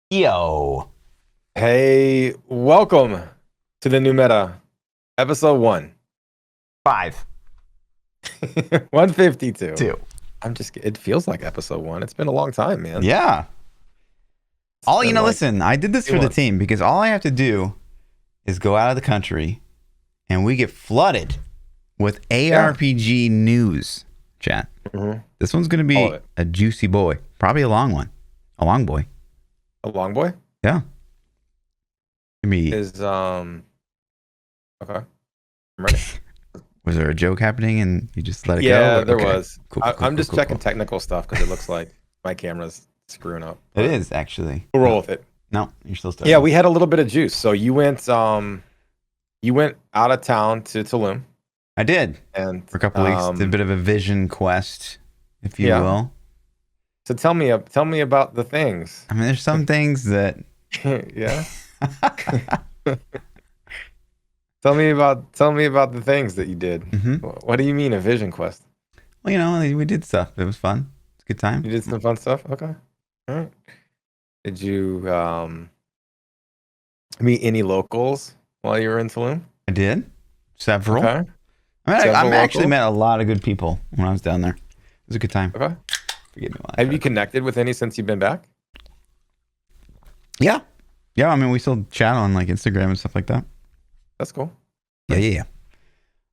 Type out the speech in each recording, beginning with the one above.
Yo. Hey, welcome to the new meta, episode 5. 152. 2. It feels like episode 1. It's been a long time, man. Yeah. It's been like Listen, I did this 2 for the months. team because all I have to do is go out of the country and we get flooded with ARPG news, chat. Mhm. This one's going to All of be it. a juicy boy. Probably a long one. A long boy. A long boy Yeah. Give me, is okay. I'm ready. was there a joke happening and you just let it go? Yeah, there Okay. was. Cool, I'm just checking cool. technical stuff because it looks like my camera's screwing up. It but is actually. We'll roll with it. No, you're still starting. Yeah, we had a little bit of juice. So you went out of town to Tulum, I did. and For a couple weeks. Did a bit of a vision quest, if you Yeah. will. so tell me about the things. I mean, there's some things that. Yeah. Tell me about the things that you did. Mhm. What do you mean a vision quest? Well, we did stuff. It was fun. It's a good time. You did some fun stuff? Okay. All right. Did you meet any locals while you were in Tulum? I did. Several. Okay. I Several actually locals? met a lot of good people when I was down there. It was a good time. Okay. Forgive me. Have you connected with any since you've been back? Yeah. Yeah. I mean, we still chat on like Instagram and stuff like that. That's cool. Yeah.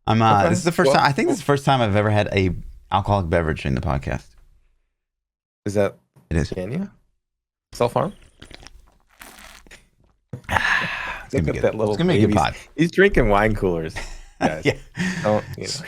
I'm. Okay. This is the first Well, time. I think this is the first time I've ever had a alcoholic beverage in the podcast. Is that It is. can you? Self-harm? It's gonna be Look at good. that little It's gonna be a good baby. pod. He's drinking wine coolers. Guys. Yeah. Don't, it's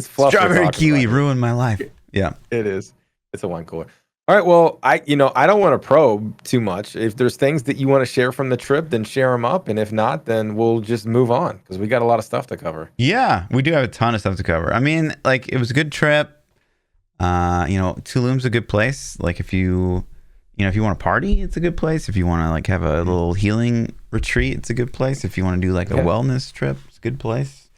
fluff. we're Strawberry talking kiwi about here. ruined my life. Yeah. It is. It's a wine cooler. All right. Well, I don't want to probe too much. If there's things that you want to share from the trip, then share them up. And if not, then we'll just move on because we got a lot of stuff to cover. Yeah, we do have a ton of stuff to cover. I mean, like it was a good trip. Tulum's a good place. Like if you want to party, it's a good place. If you want to like have a little healing retreat, it's a good place. If you want to do like a Yeah. wellness trip, it's a good place.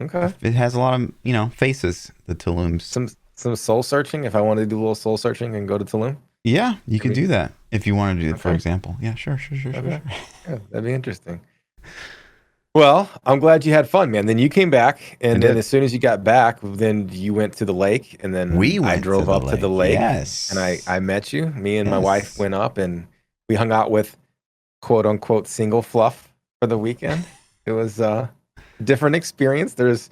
Okay. It has a lot of, faces, the Tulum's. Some soul searching. If I want to do a little soul searching and go to Tulum. Yeah, you could Maybe. do that if you want to do it, for Okay. example. Yeah, sure. Okay. Yeah, that'd be interesting. Well, I'm glad you had fun, man. Then you came back, and then did. as soon as you got back, then you went to the lake, and then We I went drove to the up to the lake, Yes. and I met you. Me and my Yes. wife went up, and we hung out with quote unquote single Fluff for the weekend. It was a different experience. There's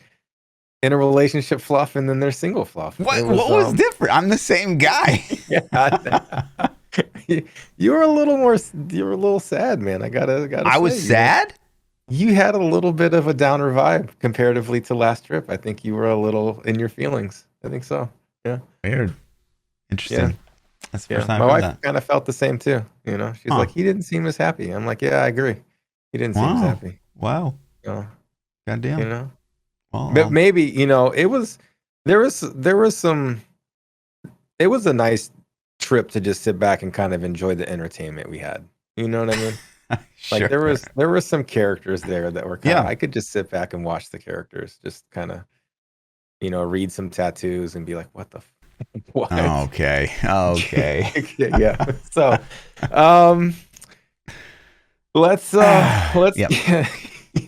in a relationship Fluff, and then there's single Fluff. What It was different? I'm the same guy. Yeah, you were a little sad, man. I gotta I was say, sad? You had a little bit of a downer vibe comparatively to last trip. I think you were a little in your feelings. I think so. Yeah. Weird. Interesting. Yeah. That's the Yeah. first time My I've heard wife that. kind of felt the same too. She's Huh. like, he didn't seem as happy. I'm like, yeah, I agree. He didn't seem as Wow. happy. Wow. You know, Goddamn. you know? Well, But maybe, there was some, it was a nice trip to just sit back and kind of enjoy the entertainment we had. You know what I mean? sure. Like there were some characters there that were kind of, Yeah. I could just sit back and watch the characters, just kind of, read some tattoos and be like, what the what? Okay. Yeah. So, let's Yep.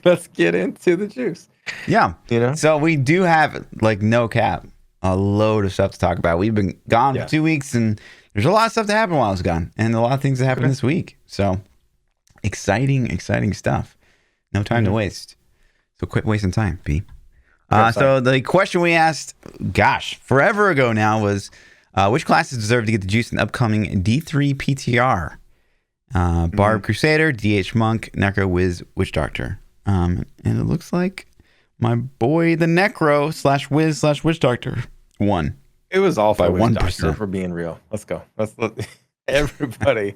let's get into the juice. Yeah. You know? So we do have, like, no cap, a load of stuff to talk about. We've been gone Yeah. for 2 weeks, and there's a lot of stuff that happened while I was gone, and a lot of things that happened Okay. this week. So exciting stuff. No time to waste. So quit wasting time, P. Yeah, So the question we asked, forever ago now, was which classes deserve to get the juice in the upcoming D3 PTR? Barb Crusader, DH Monk, Necro Wiz, Witch Doctor. And it looks like my boy, the Necro /Wiz /Witch Doctor won. It was all By for Witch 1%. Doctor, for being real. Let's go. Everybody.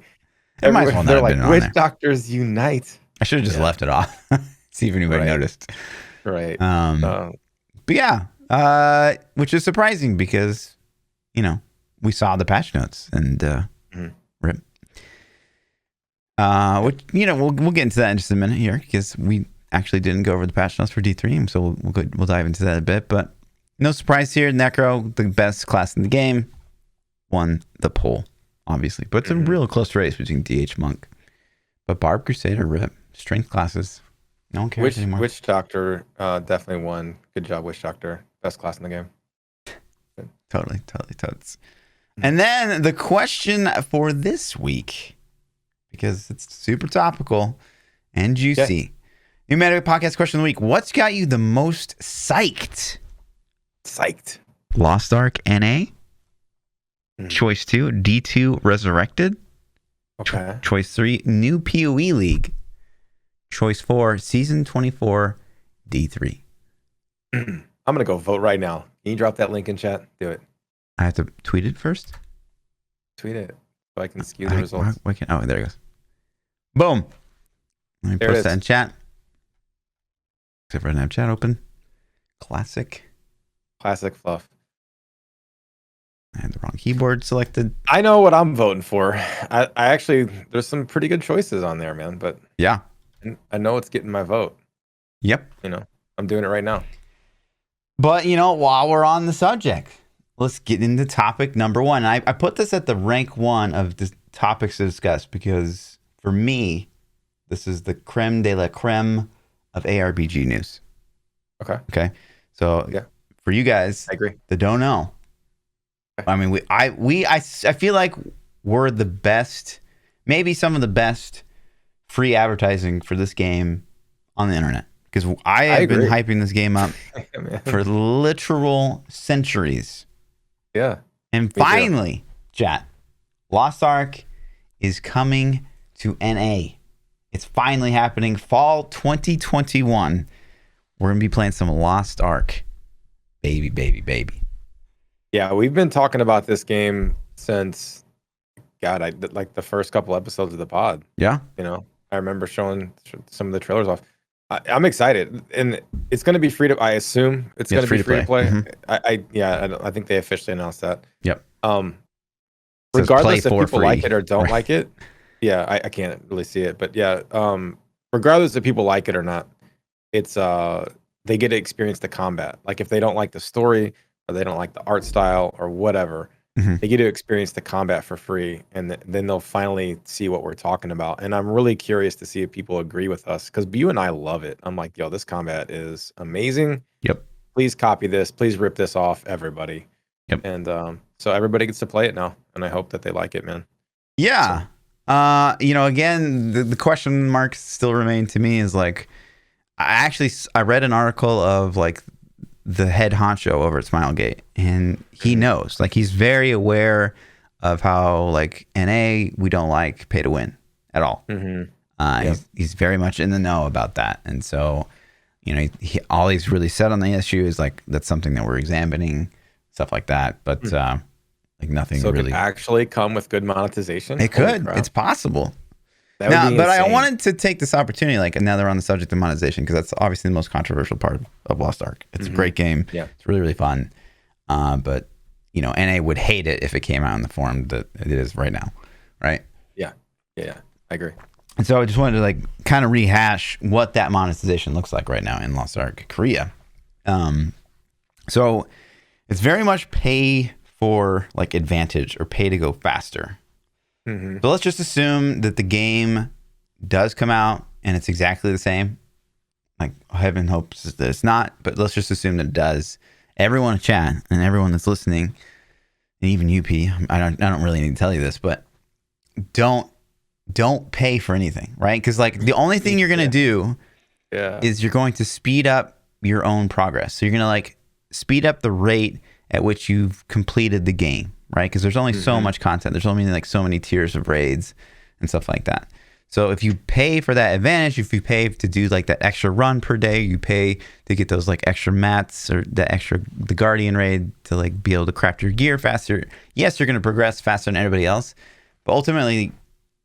It might as well not they're have like, been on Witch there. Doctors unite. I should have just Yeah. left it off. See if anybody Right. noticed. Right. But yeah, which is surprising because, we saw the patch notes and rip. Which, we'll get into that in just a minute here because we actually didn't go over the patch notes for D3, so we'll dive into that a bit. But no surprise here, Necro, the best class in the game, won the poll. obviously. But it's a real close race between DH Monk. But Barb Crusader, rip. Strength classes. No one cares anymore. Witch Doctor definitely won. Good job, Witch Doctor. Best class in the game. Totally, totes. And then the question for this week, because it's super topical and juicy. New Meta Podcast question of the week. What's got you the most psyched? Lost Ark NA. Choice 2, D2 Resurrected. Okay. Choice 3, New PoE League. Choice 4, Season 24 D3. I'm going to go vote right now. Can you drop that link in chat? Do it. I have to tweet it first? Tweet it so I can skew the results. Oh, there it goes. Boom. Let me post that in chat. Except for I don't have chat open. Classic Fluff. I had the wrong keyboard selected. I know what I'm voting for. I actually, there's some pretty good choices on there, man. But yeah, I know it's getting my vote. Yep. I'm doing it right now. But, while we're on the subject, let's get into topic number 1. I put this at the rank 1 of the topics to discuss because for me, this is the creme de la creme of ARPG news. Okay. So for you guys, I agree. that don't know, I mean, I feel like we're the best, maybe some of the best free advertising for this game on the internet. Because I have been hyping this game up for literal centuries. Yeah. And finally, chat, Lost Ark is coming to NA. It's finally happening. Fall 2021. We're going to be playing some Lost Ark. Baby. Yeah, we've been talking about this game since, like the first couple episodes of the pod. Yeah. I remember showing some of the trailers off. I'm excited, and it's going to be free to. I assume it's going to be free to play. Mm-hmm. I think they officially announced that. Yep. Regardless if people like it or don't like it, I can't really see it, but regardless if people like it or not, it's they get to experience the combat. Like if they don't like the story or they don't like the art style or whatever, they get to experience the combat for free, and then they'll finally see what we're talking about. And I'm really curious to see if people agree with us, because you and I love it. I'm like, yo, this combat is amazing. Yep. Please copy this. Please rip this off, everybody. Yep. And so everybody gets to play it now, and I hope that they like it, man. Yeah. So. Again, the question marks still remain to me is like, I read an article of like the head honcho over at Smilegate, and he knows, like, he's very aware of how like NA, we don't like pay to win at all. He's very much in the know about that, and so all he's really said on the issue is like that's something that we're examining, stuff like that, but like nothing really. It could actually come with good monetization. It could. It's possible. But I wanted to take this opportunity, like, now they're on the subject of monetization, because that's obviously the most controversial part of Lost Ark. It's a great game. Yeah. It's really, really fun. But, NA would hate it if it came out in the form that it is right now. Right? Yeah. I agree. And so I just wanted to, like, kind of rehash what that monetization looks like right now in Lost Ark Korea. So it's very much pay for, like, advantage or pay to go faster. So let's just assume that the game does come out and it's exactly the same. Like, heaven hopes that it's not, but let's just assume that it does. Everyone in chat and everyone that's listening, and even UP, I don't really need to tell you this, but don't pay for anything, right? Because like the only thing you're gonna do is you're going to speed up your own progress. So you're gonna like speed up the rate at which you've completed the game. Right, because there's only so much content. There's only like so many tiers of raids and stuff like that. So if you pay for that advantage, if you pay to do like that extra run per day, you pay to get those like extra mats or the Guardian raid to like be able to craft your gear faster. Yes, you're going to progress faster than everybody else, but ultimately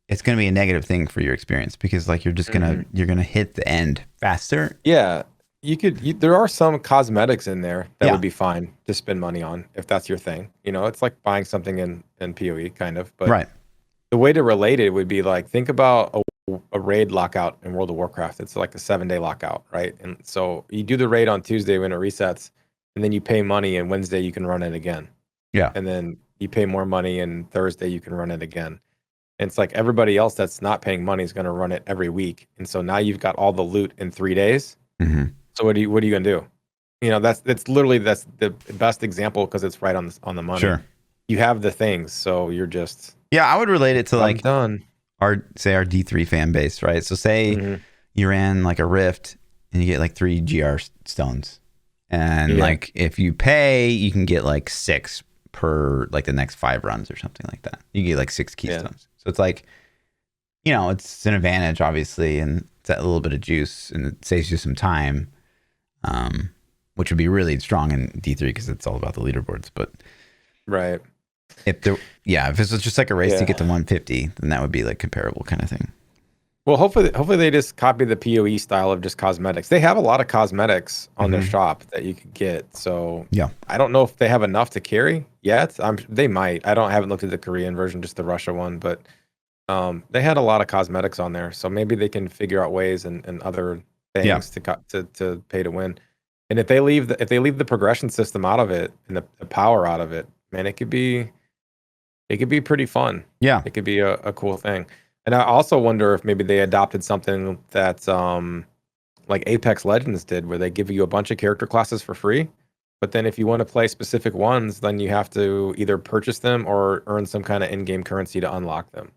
it's going to be a negative thing for your experience, because like you're just gonna hit the end faster. Yeah. There are some cosmetics in there that would be fine to spend money on if that's your thing. It's like buying something in PoE kind of. But the way to relate it would be like, think about a raid lockout in World of Warcraft. It's like a 7-day lockout, right? And so you do the raid on Tuesday when it resets, and then you pay money, and Wednesday you can run it again. Yeah. And then you pay more money, and Thursday you can run it again. And it's like everybody else that's not paying money is going to run it every week, and so now you've got all the loot in 3 days. Mm-hmm. So what are you going to do? You know, that's the best example because it's right on the money. Sure. You have the things, so you're just I would relate it to I'm like done. our D3 fan base, right? So say you ran like a Rift and you get like 3 GR stones, and like if you pay, you can get like 6 per like the next 5 runs or something like that. You get like 6 keystones. So it's like, you know, it's an advantage obviously, and it's that little bit of juice, and it saves you some time, which would be really strong in D3 because it's all about the leaderboards. But right. If it was just like a race to get to 150, then that would be like comparable kind of thing. Well, hopefully they just copy the PoE style of just cosmetics. They have a lot of cosmetics on their shop that you could get. So I don't know if they have enough to carry yet. They might. Haven't looked at the Korean version, just the Russia one, but they had a lot of cosmetics on there. So maybe they can figure out ways and other things to pay to win. And if they leave the progression system out of it and the power out of it, man, it could be pretty fun. Yeah. It could be a cool thing. And I also wonder if maybe they adopted something that's like Apex Legends did, where they give you a bunch of character classes for free. But then if you want to play specific ones, then you have to either purchase them or earn some kind of in-game currency to unlock them.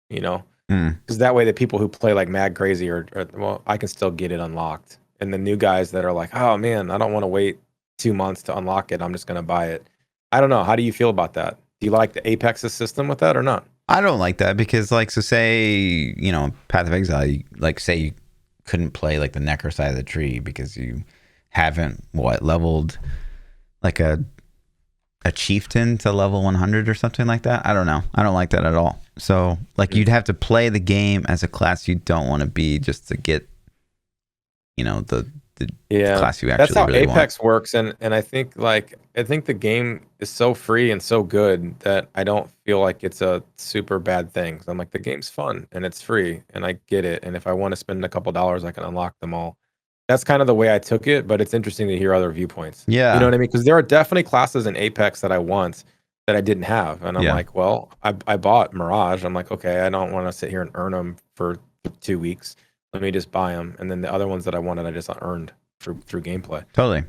You know? Because that way the people who play like mad crazy well, I can still get it unlocked. And the new guys that are like, oh man, I don't want to wait 2 months to unlock it. I'm just going to buy it. I don't know. How do you feel about that? Do you like the Apex's system with that or not? I don't like that because, like, so say, you know, Path of Exile, say you couldn't play like the Necro side of the tree because you haven't leveled like a chieftain to level 100 or something like that. I don't know. I don't like that at all. So like you'd have to play the game as a class you don't want to be just to get, you know, the class you actually that's how really Apex want. works. And I think the game is so free and so good that I don't feel like it's a super bad thing. So I'm like, the game's fun and it's free and I get it. And if I want to spend a couple dollars, I can unlock them all. That's kind of the way I took it, but it's interesting to hear other viewpoints. Yeah. You know what I mean? Because there are definitely classes in Apex that I want that I didn't have. And I'm like, well, I bought Mirage. I'm like, okay, I don't want to sit here and earn them for 2 weeks. Let me just buy them. And then the other ones that I wanted, I just earned through gameplay. Totally.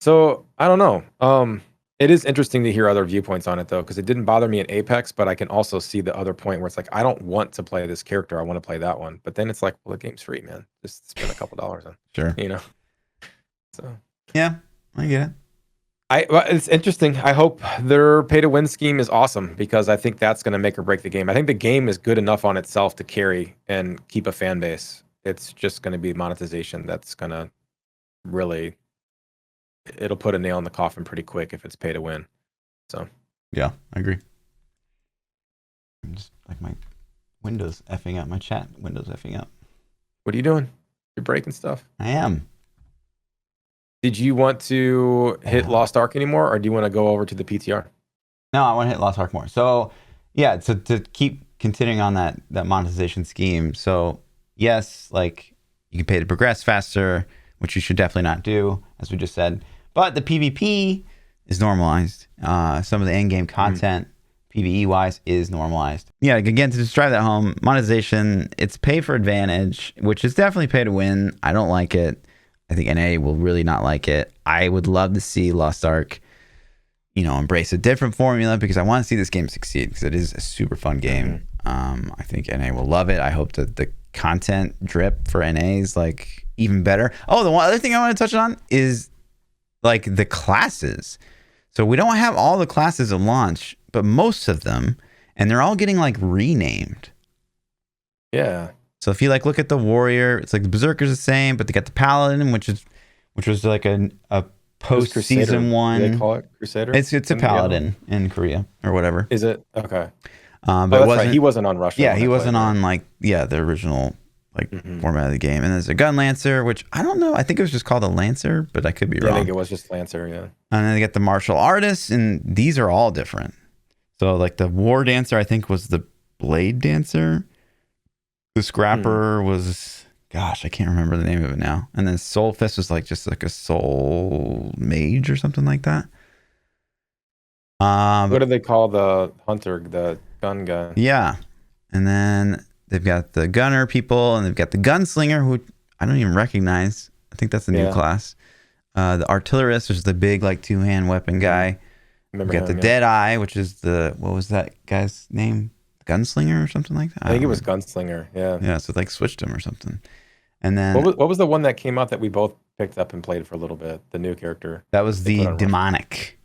So I don't know. It is interesting to hear other viewpoints on it though, because it didn't bother me in Apex, but I can also see the other point where it's like, I don't want to play this character. I want to play that one. But then it's like, well, the game's free, man. Just spend a couple dollars on. Sure. You know. So yeah, I get it. It's interesting. I hope their pay to win scheme is awesome because I think that's going to make or break the game. I think the game is good enough on itself to carry and keep a fan base. It's just going to be monetization that's going to really, it'll put a nail in the coffin pretty quick if it's pay to win. So yeah, I agree. I'm just like my Windows effing up, my chat Windows effing up. What are you doing? You're breaking stuff. I am. Did you want to hit Lost Ark anymore, or do you want to go over to the PTR? No, I want to hit Lost Ark more. So, yeah, to keep continuing on that monetization scheme. So, yes, like you can pay to progress faster, which you should definitely not do, as we just said. But the PvP is normalized. Some of the in-game content, PvE-wise, is normalized. Yeah, again, to just drive that home, monetization, it's pay for advantage, which is definitely pay to win. I don't like it. I think NA will really not like it. I would love to see Lost Ark, you know, embrace a different formula because I want to see this game succeed because it is a super fun game. I think NA will love it. I hope that the content drip for NA is like even better. Oh, the one other thing I want to touch on is like the classes. So we don't have all the classes at launch, but most of them, and they're all getting like renamed. Yeah. So if you like look at the warrior, it's like the berserker's the same, but they got the paladin, which was like a post season one. Do they call it Crusader? It's a paladin in Korea or whatever. Is it? Okay. But that's right. He wasn't on Russia. Yeah, he wasn't on the original format of the game. And there's a gun lancer, which I don't know. I think it was just called a lancer, but I could be wrong. I think it was just lancer. Yeah. And then they get the martial artists, and these are all different. So like the war dancer, I think was the blade dancer. The scrapper was, gosh, I can't remember the name of it now. And then Soul Fist was like just like a soul mage or something like that. What do they call the hunter, the gun guy? Yeah. And then they've got the gunner people, and they've got the gunslinger, who I don't even recognize. I think that's a new class. The artillerist, which is the big like 2-hand weapon guy. Remember We've got the Dead Eye, which is what was that guy's name? Gunslinger or something like that? I think it was Gunslinger. Yeah. Yeah, so like switched him or something. And then what was the one that came out that we both picked up and played for a little bit? The new character. that was the demonic.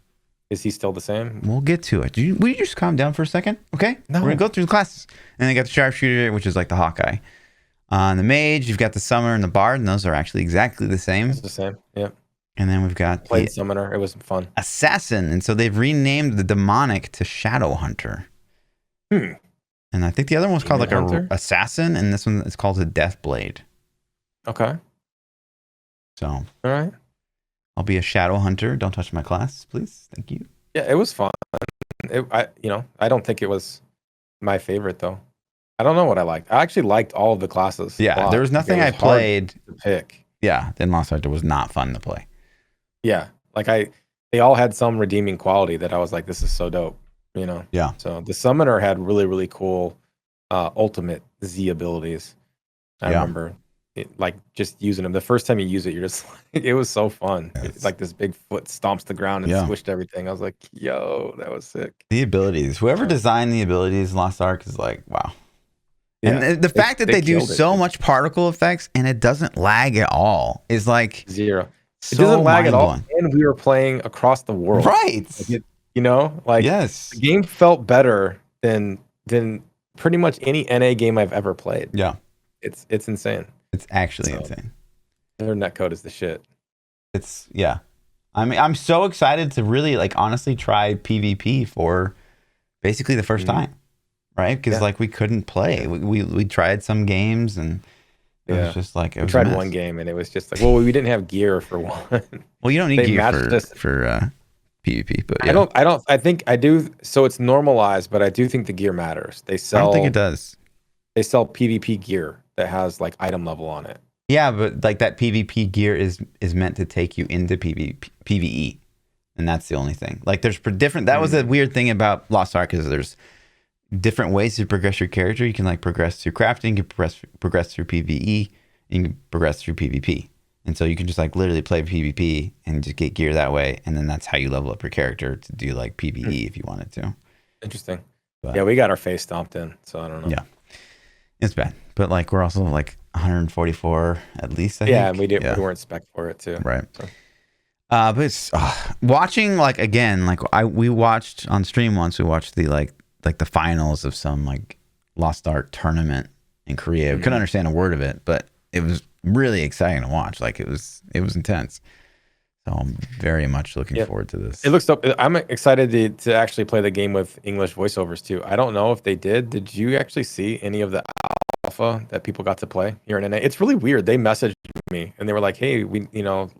Is he still the same? We'll get to it. Will you just calm down for a second? Okay. No. We're gonna go through the classes. And then you got the sharpshooter, which is like the Hawkeye. On the mage, you've got the summoner and the bard, and those are actually exactly the same. It's the same. Yep. And then we've got Played summoner. It was fun. assassin, and so they've renamed the demonic to shadow hunter. And I think the other one was called like a assassin, and this one is called a death blade. Okay. So all right, I'll be a shadow hunter. Don't touch my class, please. Thank you. Yeah, it was fun. I don't think it was my favorite though. I don't know what I liked. I actually liked all of the classes. Yeah, there was nothing I played to pick. Yeah, then Lost Ark was not fun to play. Yeah, like they all had some redeeming quality that I was like, this is so dope. Yeah. So the summoner had really, really cool ultimate Z abilities. I remember like just using them. The first time you use it, you're just like, it was so fun. It's like this big foot stomps the ground and squished everything. I was like, yo, that was sick. The abilities. Whoever designed the abilities in Lost Ark is like, wow. Yeah. And the fact that they do so much particle effects and it doesn't lag at all is like zero. It doesn't lag at all. And we were playing across the world. Right. Like yes. The game felt better than pretty much any NA game I've ever played. Yeah. It's insane. It's actually insane. Their netcode is the shit. I mean, I'm so excited to really like honestly try PvP for basically the first time. Right? Because like we couldn't play. We tried some games and it was just like we tried one game and it was just like, well, we didn't have gear for one. Well, you don't need gear for PvP, but I think I do. So it's normalized, but I do think the gear matters. I don't think it does. They sell PvP gear that has like item level on it. Yeah, but like that PvP gear is meant to take you into PvE, and that's the only thing. Like there's different. That was a weird thing about Lost Ark is there's different ways to progress your character. You can like progress through crafting, you can progress through PvE, and you can progress through PvP. And so you can just like literally play PvP and just get gear that way, and then that's how you level up your character to do like PvE if you wanted to. Interesting. But, yeah, we got our face stomped in, so I don't know. Yeah, it's bad, but like we're also like 144 at least. I think. We did. Yeah. We weren't spec for it too. Right. So. But it's watching like again, like we watched on stream once. We watched the like the finals of some like Lost Ark tournament in Korea. We couldn't understand a word of it, but it was really exciting to watch. Like it was intense. So I'm very much looking forward to this. It looks dope. I'm excited to actually play the game with English voiceovers too. I don't know if they did. Did you actually see any of the alpha that people got to play here in NA? It's really weird. They messaged me and they were like, hey, we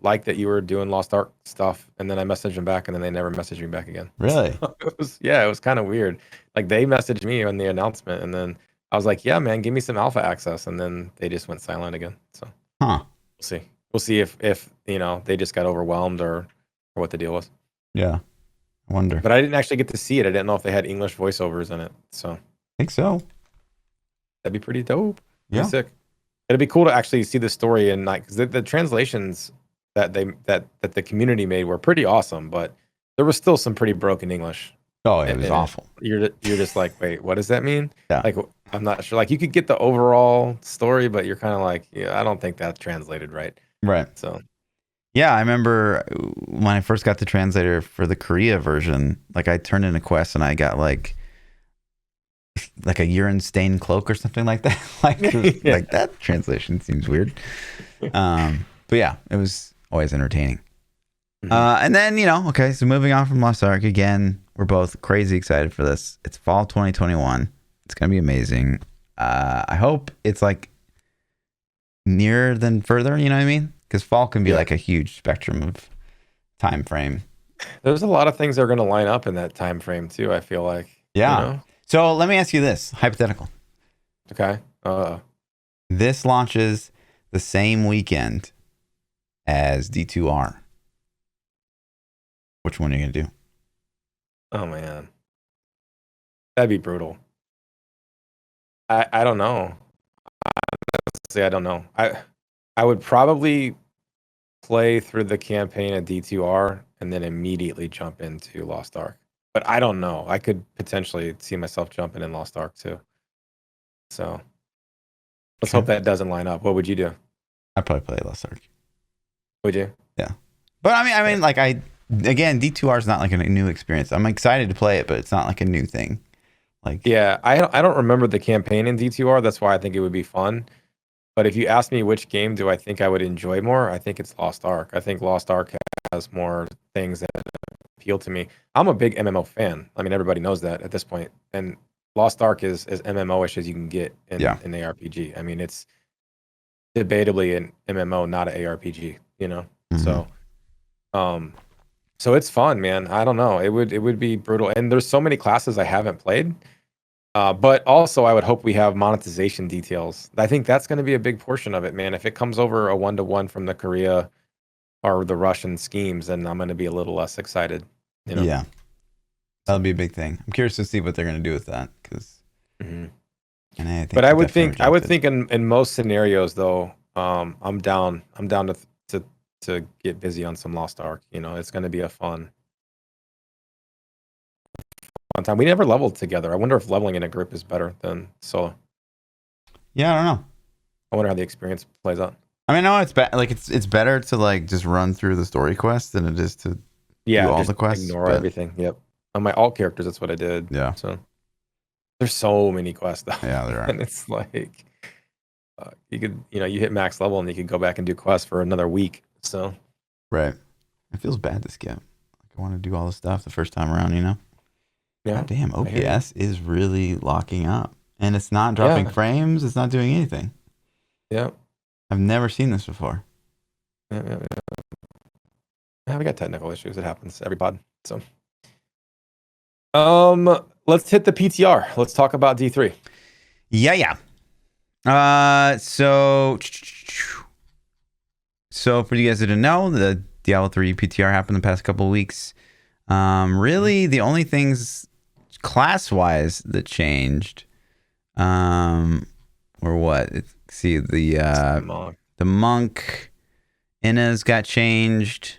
like that you were doing Lost Ark stuff. And then I messaged them back and then they never messaged me back again. Really? So it was kind of weird. Like they messaged me on the announcement and then I was like, yeah, man, give me some alpha access. And then they just went silent again. So we'll see. We'll see if they just got overwhelmed or what the deal was. Yeah. I wonder. But I didn't actually get to see it. I didn't know if they had English voiceovers in it. So I think so. That'd be pretty dope. Yeah. Sick. It'd be cool to actually see the story and like because the translations that the community made were pretty awesome, but there was still some pretty broken English. Oh, it was awful. You're just like, wait, what does that mean? Yeah. Like I'm not sure. Like you could get the overall story, but you're kind of like, yeah, I don't think that's translated right. Right. So yeah, I remember when I first got the translator for the Korea version, like I turned in a quest and I got like a urine stained cloak or something like that. Like that translation seems weird. But yeah, it was always entertaining. And then, okay, so moving on from Lost Ark again, we're both crazy excited for this. It's fall 2021. It's going to be amazing. I hope it's like nearer than further, you know what I mean? Because fall can be like a huge spectrum of time frame. There's a lot of things that are going to line up in that time frame too, I feel like. Yeah. So let me ask you this, hypothetical. Okay. This launches the same weekend as D2R. Which one are you going to do? Oh man, that'd be brutal. I don't know. See, I don't know. I would probably play through the campaign at D2R and then immediately jump into Lost Ark. But I don't know. I could potentially see myself jumping in Lost Ark too. So let's hope that doesn't line up. What would you do? I'd probably play Lost Ark. Would you? Yeah. But I mean, like again, D2R is not like a new experience. I'm excited to play it, but it's not like a new thing. Like, yeah, I don't remember the campaign in D2R. That's why I think it would be fun. But if you ask me which game do I think I would enjoy more, I think it's Lost Ark. I think Lost Ark has more things that appeal to me. I'm a big MMO fan. I mean, everybody knows that at this point. And Lost Ark is as MMO-ish as you can get in ARPG. I mean, it's debatably an MMO, not an ARPG, you know? Mm-hmm. So it's fun, man. I don't know. It would be brutal. And there's so many classes I haven't played. But also, I would hope we have monetization details. I think that's going to be a big portion of it, man. If it comes over a 1-to-1 from the Korea or the Russian schemes, then I'm going to be a little less excited. You know? Yeah, that'll be a big thing. I'm curious to see what they're going to do with that because. Mm-hmm. But I would think in most scenarios though, I'm down to get busy on some Lost Ark. You know, it's going to be a fun time. We never leveled together. I wonder if leveling in a group is better than solo. Yeah, I don't know. I wonder how the experience plays out. I mean, no, it's it's better to like just run through the story quest than it is to do all the quests. Ignore everything. Yep. On my alt characters, that's what I did. Yeah. So there's so many quests though. Yeah, there are. And it's like you could, you hit max level and you could go back and do quests for another week. So right. It feels bad to skip. Like I want to do all the stuff the first time around, you know? Yeah. God damn, OBS is really locking up. And it's not dropping frames. It's not doing anything. Yeah. I've never seen this before. Yeah, we got technical issues. It happens every pod. So let's hit the PTR. Let's talk about D3. Yeah. So for you guys that didn't know, the Diablo 3 PTR happened the past couple of weeks. Really, the only things class-wise that changed, or what? See the monk, Inna's got changed.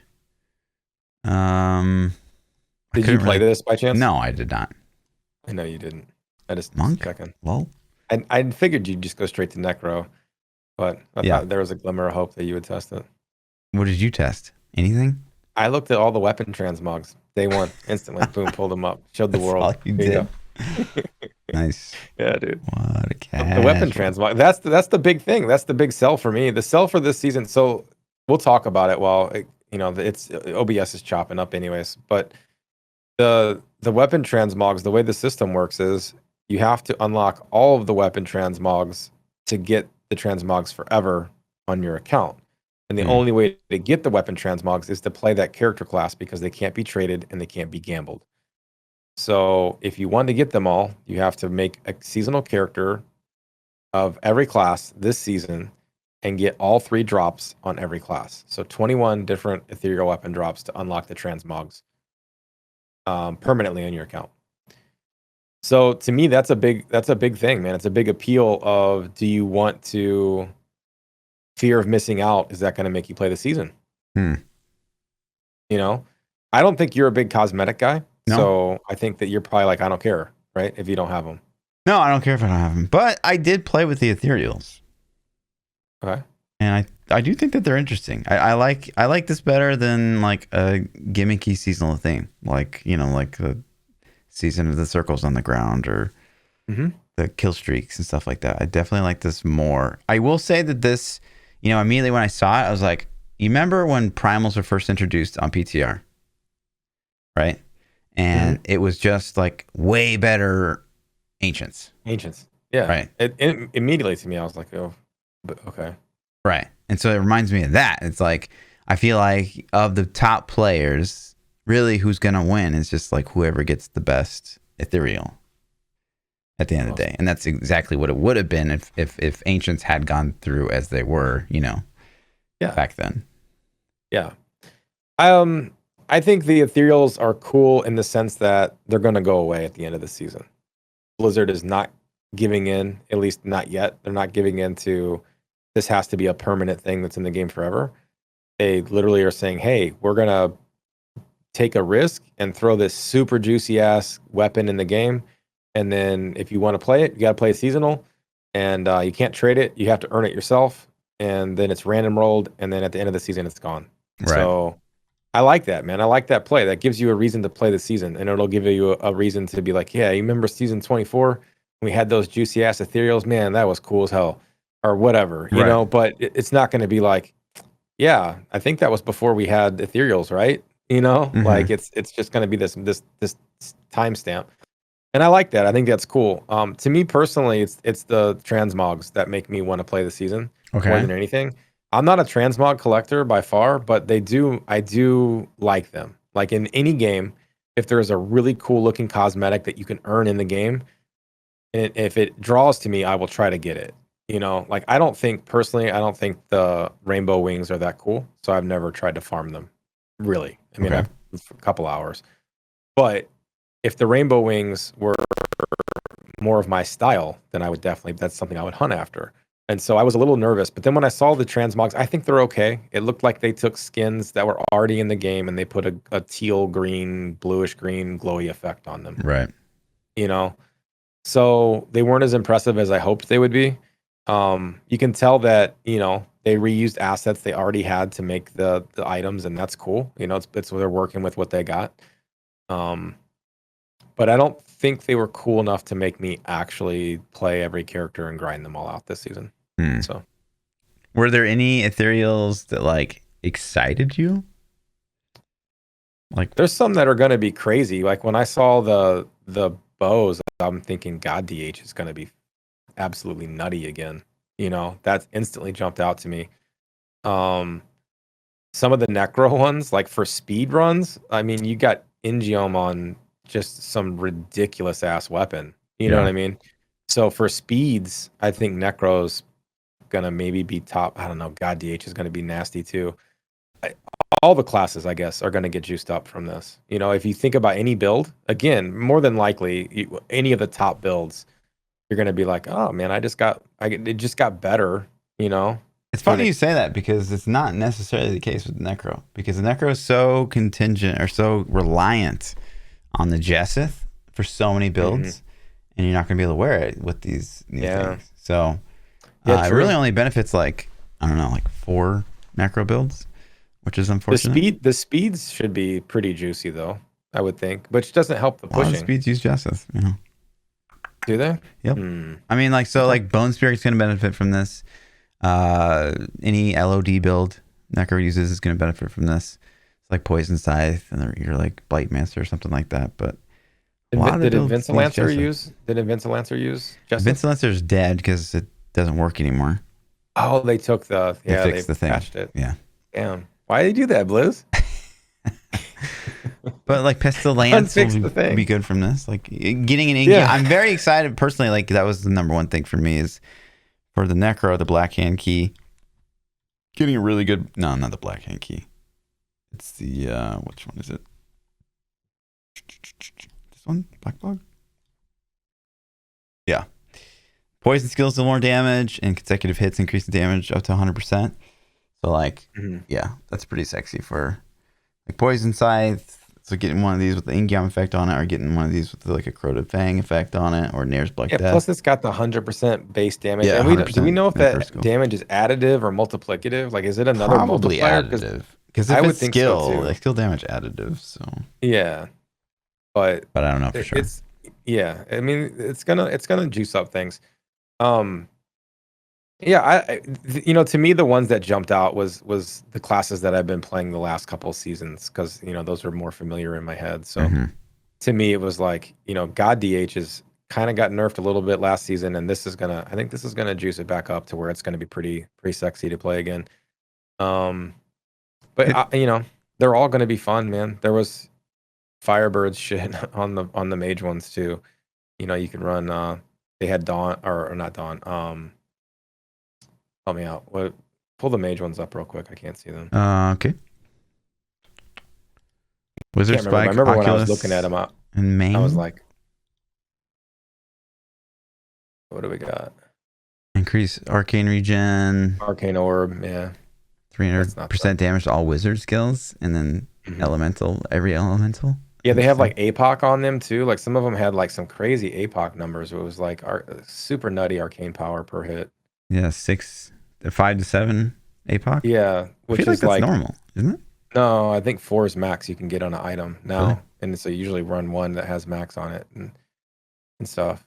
Did you play this by chance? No, I did not. I know you didn't. I just monk. Checking. Well, I figured you'd just go straight to Necro, but I thought there was a glimmer of hope that you would test it. What did you test? Anything? I looked at all the weapon transmogs. Day one, instantly, boom, pulled them up, showed the world. All you did. Nice. Yeah, dude. What a cat. The weapon transmog. That's the big thing. That's the big sell for me. The sell for this season. So we'll talk about it while it's OBS is chopping up anyways. But the weapon transmogs, the way the system works is you have to unlock all of the weapon transmogs to get the transmogs forever on your account. And the only way to get the weapon transmogs is to play that character class because they can't be traded and they can't be gambled. So if you want to get them all, you have to make a seasonal character of every class this season and get all 3 drops on every class. So 21 different ethereal weapon drops to unlock the transmogs permanently on your account. So to me, that's a big thing, man. It's a big appeal of, do you want to fear of missing out? Is that going to make you play the season? I don't think you're a big cosmetic guy. No. So I think that you're probably like, I don't care, right? If you don't have them. No, I don't care if I don't have them. But I did play with the ethereals. Okay. And I do think that they're interesting. I like this better than like a gimmicky seasonal theme, like like the season of the circles on the ground or the kill streaks and stuff like that. I definitely like this more. I will say that this, immediately when I saw it, I was like, you remember when primals were first introduced on PTR, right? And it was just like way better ancients. Yeah. Right. It immediately to me, I was like, oh, but okay. Right. And so it reminds me of that. It's like, I feel like of the top players, really who's going to win is just like whoever gets the best ethereal at the end of the day. And that's exactly what it would have been if ancients had gone through as they were, back then. Yeah. I think the ethereals are cool in the sense that they're going to go away at the end of the season. Blizzard is not giving in, at least not yet. They're not giving in to this has to be a permanent thing that's in the game forever. They literally are saying, hey, we're going to take a risk and throw this super juicy ass weapon in the game. And then if you want to play it, you got to play it seasonal. And you can't trade it. You have to earn it yourself. And then it's random rolled. And then at the end of the season, it's gone. Right. So I like that, man. I like that play. That gives you a reason to play the season. And it'll give you a reason to be like, yeah, you remember season 24? We had those juicy ass ethereals. Man, that was cool as hell. Or whatever, you know? But it's not going to be like, yeah, I think that was before we had ethereals, right? You know? Mhm. Like it's just going to be this timestamp. And I like that. I think that's cool. To me personally, it's the transmogs that make me want to play the season more than anything. I'm not a transmog collector by far, but I do like them. Like in any game, if there is a really cool looking cosmetic that you can earn in the game, and if it draws to me, I will try to get it. You know, like I don't think the rainbow wings are that cool, so I've never tried to farm them. Really, I mean, I've a couple hours, but if the rainbow wings were more of my style, then that's something I would hunt after. And so I was a little nervous, but then when I saw the transmogs, I think they're okay. It looked like they took skins that were already in the game and they put a teal green, bluish green glowy effect on them. Right. You know, so they weren't as impressive as I hoped they would be. You can tell that, you know, they reused assets they already had to make the items, and that's cool. You know, it's they're working with what they got. But I don't think they were cool enough to make me actually play every character and grind them all out this season. So, were there any ethereals that like excited you? Like, there's some that are going to be crazy. Like when I saw the bows, I'm thinking God DH is going to be absolutely nutty again. You know, that instantly jumped out to me. Some of the necro ones, like for speed runs, I mean, you got Ingium on just some ridiculous ass weapon. You know what I mean? So for speeds, I think Necro's gonna maybe be top. I don't know. God DH is gonna be nasty too. All the classes, I guess, are gonna get juiced up from this. You know, if you think about any build, again, more than likely, any of the top builds, you're gonna be like, oh man, it just got better. You know. it's funny you say that because it's not necessarily the case with Necro, because the Necro is so contingent or so reliant on the Jesseth for so many builds, and you're not going to be able to wear it with these new things. So it really only benefits like, I don't know, like 4 Necro builds, which is unfortunate. The speeds should be pretty juicy though, I would think, which doesn't help the pushing. A lot of speeds use Jesseth, you know. Do they? Yep. I mean, like, so like Bone Spirit's going to benefit from this. Any LOD build Necro uses is going to benefit from this. It's like Poison Scythe and you're like Blight Master or something like that. But did Invincilancer use Jesseth? Invincilancer's dead because it doesn't work anymore. Oh, they took they fixed the thing. Patched it. Yeah. Damn. Why did they do that, Blizz? But like Pestilence will be good from this. Like getting an Inky. I'm very excited personally. Like that was the number one thing for me is for the Necro, the Black Hand Key. Getting a really good. No, not the Black Hand Key. It's the which one is it? This one, Black Bog. Yeah. Poison skills do more damage, and consecutive hits increase the damage up to 100%. So like, yeah, that's pretty sexy for like Poison Scythe. So getting one of these with the Ingium effect on it, or getting one of these with like a Corroded Fang effect on it, or Nair's Black Death. Plus it's got the 100% base damage. Yeah, and do we know if that damage is additive or multiplicative? Like, is it another probably multiplier? Additive? Because if it's skill, so like skill damage additive. So yeah, but I don't know for sure. I mean, it's gonna juice up things. Yeah, to me, the ones that jumped out was the classes that I've been playing the last couple of seasons, because those are more familiar in my head. So to me, it was like, God DH is kind of got nerfed a little bit last season, and I think this is gonna juice it back up to where it's gonna be pretty sexy to play again. But they're all gonna be fun, man. There was Firebirds shit on the mage ones too. You can run. They had Dawn or not Dawn. Help me out. Pull the mage ones up real quick. I can't see them. Okay. Wizard Can't remember. I Spike, remember when I was Oculus, looking at them, and Main. I was like, what do we got? Increase arcane regen, Arcane Orb, yeah. 300% damage to all wizard skills, and then elemental, every elemental. Yeah, they have like Epoch on them too. Like some of them had like some crazy Epoch numbers. It was like super nutty arcane power per hit. Yeah, 5 to 7 Epoch. Yeah, which I feel is like that's normal, isn't it? No, I think 4 is max you can get on an item now, Really? and so usually run one that has max on it and stuff.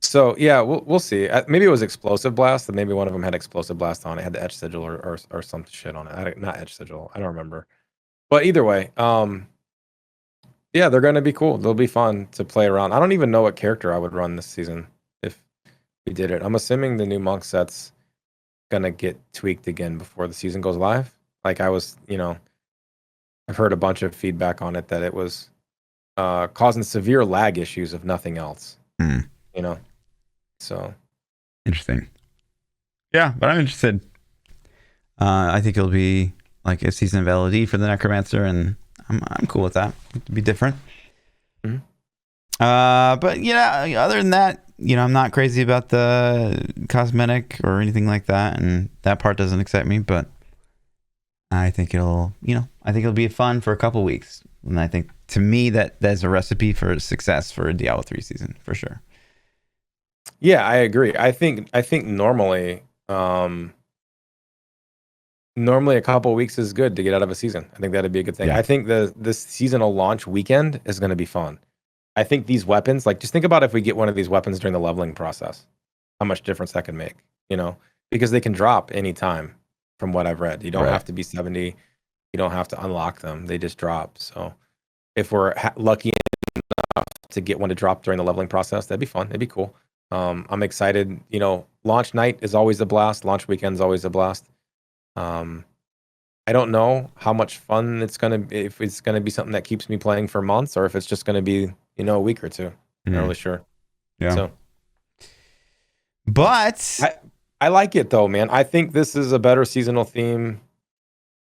So yeah, we'll see. Maybe it was Explosive Blast, and maybe one of them had Explosive Blast on it. Had the Etch Sigil or some shit on it. Not Etch Sigil. I don't remember. But either way, yeah, they're going to be cool. They'll be fun to play around. I don't even know what character I would run this season if we did it. I'm assuming the new monk set's going to get tweaked again before the season goes live. Like I was, I've heard a bunch of feedback on it that it was causing severe lag issues if nothing else. So interesting. Yeah, but I'm interested. I think it'll be like a season of LOD for the Necromancer, and I'm cool with that. It'll be different. Mm-hmm. But yeah, other than that, I'm not crazy about the cosmetic or anything like that, and that part doesn't excite me. But I think it'll be fun for a couple weeks, and I think to me that's a recipe for success for a Diablo 3 season for sure. Yeah, I agree. I think normally a couple of weeks is good to get out of a season. I think that'd be a good thing. Yeah. I think this seasonal launch weekend is going to be fun. I think these weapons, like just think about if we get one of these weapons during the leveling process, how much difference that can make, because they can drop anytime from what I've read. You don't have to be 70. You don't have to unlock them. They just drop. So if we're lucky enough to get one to drop during the leveling process, that'd be fun. It'd be cool. I'm excited. Launch night is always a blast. Launch weekend is always a blast. I don't know how much fun it's gonna be, if it's gonna be something that keeps me playing for months, or if it's just gonna be a week or two. Not really sure. Yeah. So, but I like it though, man. I think this is a better seasonal theme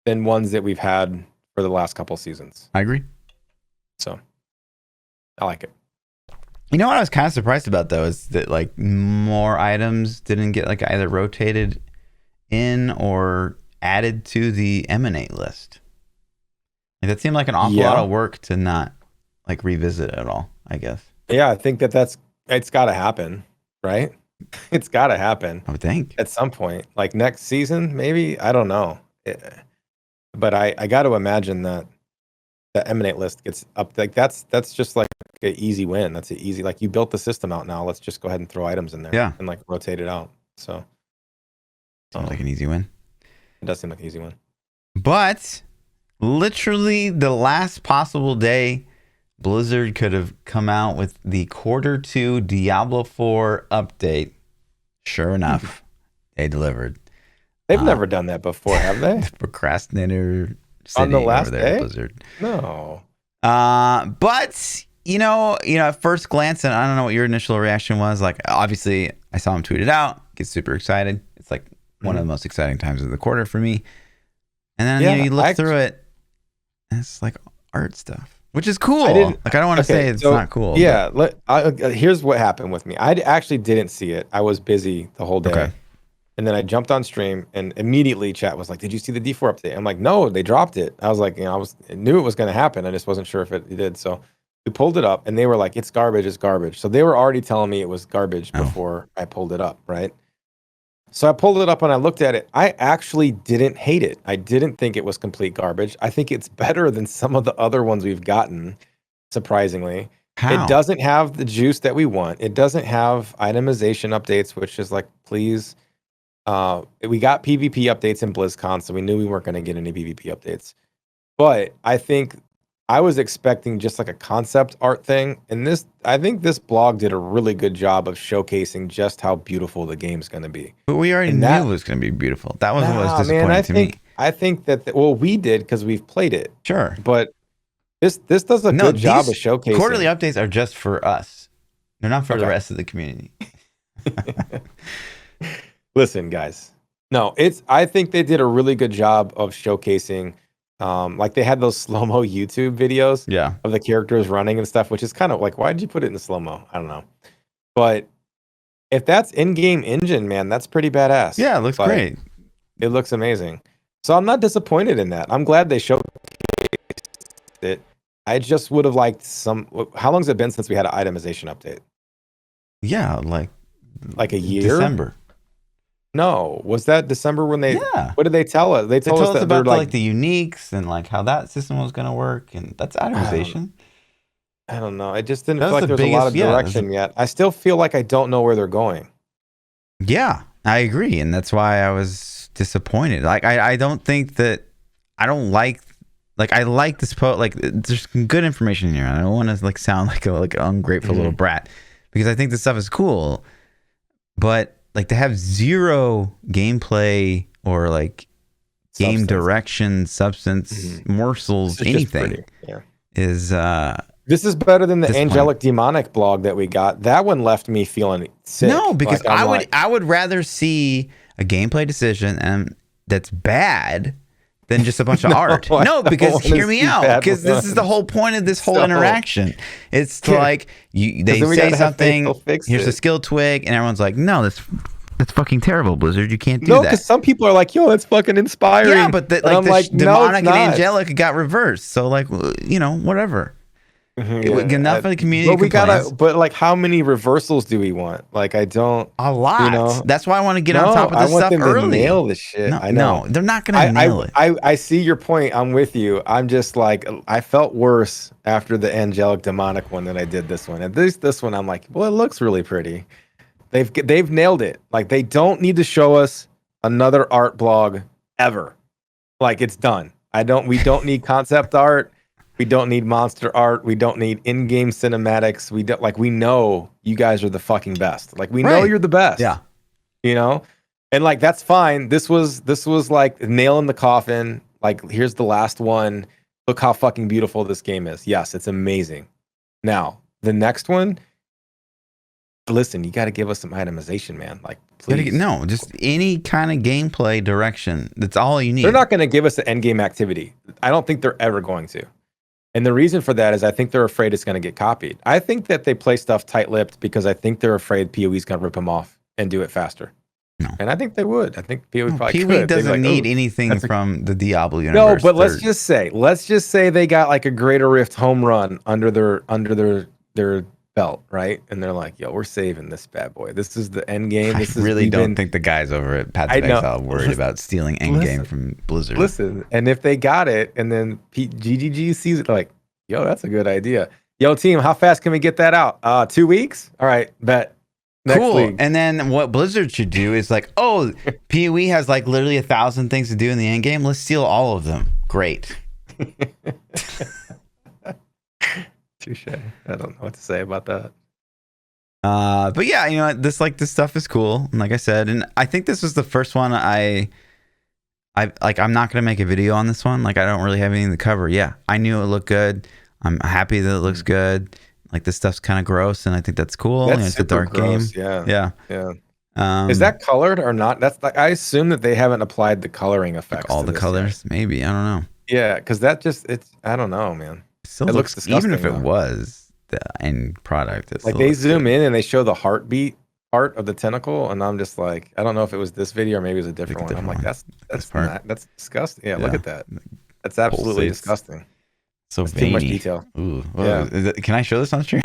than ones that we've had for the last couple seasons. I agree. So I like it. You know what I was kind of surprised about though is that like more items didn't get like either rotated in or added to the emanate list. Like that seemed like an awful lot of work to not like revisit at all, I guess. Yeah, I think it's got to happen, right? It's got to happen. I would think at some point, like next season, maybe. I don't know, but I got to imagine that the emanate list gets up. Like that's just like an easy win. That's an easy, like you built the system out now. Let's just go ahead and throw items in there, and like rotate it out. So sounds like an easy win. It does seem like an easy one. But literally the last possible day Blizzard could have come out with the Q2 Diablo 4 update. Sure enough, they delivered. They've never done that before, have they? The procrastinator city on the last over there day? Blizzard. No. But at first glance, and I don't know what your initial reaction was. Like, obviously, I saw him tweet it out. Get super excited. It's like one of the most exciting times of the quarter for me. And then you look through it, and it's like art stuff, which is cool. I don't want to say it's not cool. Yeah, here's what happened with me. I actually didn't see it. I was busy the whole day. Okay. And then I jumped on stream, and immediately chat was like, "Did you see the D4 update?" I'm like, "No, they dropped it." I was like, I knew it was going to happen. I just wasn't sure if it did. So we pulled it up, and they were like, "It's garbage. It's garbage." So they were already telling me it was garbage before I pulled it up, right? So I pulled it up and I looked at it. I actually didn't hate it. I didn't think it was complete garbage. I think it's better than some of the other ones we've gotten, surprisingly. How? It doesn't have the juice that we want. It doesn't have itemization updates, which is like, please. We got PvP updates in BlizzCon, so we knew we weren't going to get any PvP updates. But I think I was expecting just like a concept art thing, and I think this blog did a really good job of showcasing just how beautiful the game's going to be. But we already knew it was going to be beautiful. That was what was disappointing to me. I think that we did because we've played it. Sure, but this does a good job of showcasing. Quarterly updates are just for us. They're not for the rest of the community. Listen, guys. No, I think they did a really good job of showcasing Like they had those slow-mo YouTube videos Yeah. of the characters running and stuff, which is kind of like, why did you put it in slow-mo? I don't know. But if that's in-game engine, man, that's pretty badass. Yeah, it looks Like, great. it looks amazing. So I'm not disappointed in that. I'm glad they showed it. I just would have liked some. How long has it been since we had an itemization update? Yeah, Like a year? December. No, was that December when they? Yeah. What did they tell us? They told us that about they're the uniques and like how that system was going to work, and that's itemization. I don't know. It just didn't That feel was like the there's a lot of biggest- yeah, direction yet. I still feel like I don't know where they're going. Yeah, I agree, and that's why I was disappointed. Like I don't think that I don't like I like this there's some good information here. I don't want to like sound like an ungrateful little brat because I think this stuff is cool, but like to have zero gameplay or like game Substance. direction, substance, morsels, This is just anything pretty. Yeah. is This is better than the Disappointing. angelic demonic blog that we got. That one left me feeling sick. no, because Like, I'm I would rather see a gameplay decision and that's bad than just a bunch of art. I No, don't because wanna hear me see out. bad Because this is the whole point of this whole So- interaction. It's like they then we say gotta have faith something. they'll fix Here's it. a skill twig, and everyone's like, "No, that's fucking terrible, Blizzard. You can't do No, that." because some people are like, "Yo, that's fucking inspiring." Yeah, but And I'm like, no, demonic it's and not. angelic got reversed. So like, whatever. Yeah, Enough of the community But we complaints. gotta. But like, how many reversals do we want? Like, I don't. A lot. You know? That's why I want to get No, on top of I this want stuff them to early. nail the shit. No, I know. no, they're not gonna nail it. I see your point. I'm with you. I'm just like, I felt worse after the angelic demonic one than I did this one. At least this one, I'm like, well, it looks really pretty. They've nailed it. Like, they don't need to show us another art blog ever. Like, it's done. We don't need concept art. We don't need monster art. We don't need in-game cinematics. We know you guys are the fucking best. Like, we know Right. you're the best. Yeah. You know? And like, that's fine. This was like nail in the coffin. Like, here's the last one. Look how fucking beautiful this game is. Yes, it's amazing. Now, the next one, listen, you got to give us some itemization, man. Like, please. No, just any kind of gameplay direction. That's all you need. They're not going to give us the end game activity. I don't think they're ever going to. And the reason for that is I think they're afraid it's going to get copied. I think that they play stuff tight-lipped because I think they're afraid PoE's going to rip them off and do it faster. No. And I think they would. I think PoE probably PoE could. They'd be doesn't like, need "Oh, anything from the Diablo no, universe. but let's just say they got like a Greater Rift home run under their belt, right? And they're like, "Yo, we're saving this bad boy. This is the end game. This I is really don't even-" think the guys over at Path I of know. Exile worried about stealing endgame from Blizzard. Listen, and if they got it, and then GGG sees it, like, "Yo, that's a good idea. Yo, team, how fast can we get that out? 2 weeks? All right, bet." Next Cool. league. And then what Blizzard should do is like, oh, PoE has like literally 1,000 things to do in the end game. Let's steal all of them. Great. Touche. I don't know what to say about that. But yeah, this stuff is cool. And like I said, and I think this was the first one I'm not gonna make a video on this one. Like, I don't really have anything to cover. Yeah, I knew it looked good. I'm happy that it looks good. Like, this stuff's kind of gross, and I think that's cool. That's It's a dark gross. game. Yeah. Yeah. Is that colored or not? That's like, I assume that they haven't applied the coloring effects. all to the this colors? yet. Maybe, I don't know. Yeah, because I don't know, man. It still It looks looks even if it disgusting, though. was the end product. It Like, still they looks zoom good. in and they show the heartbeat part of the tentacle, and I'm just like, I don't know if it was this video or maybe it was a different one. I'm like, that's part. that's disgusting. Yeah, look Yeah. at that. That's absolutely Pulsates. disgusting. So That's too much veiny. detail. Ooh, Yeah. Can I show this on stream?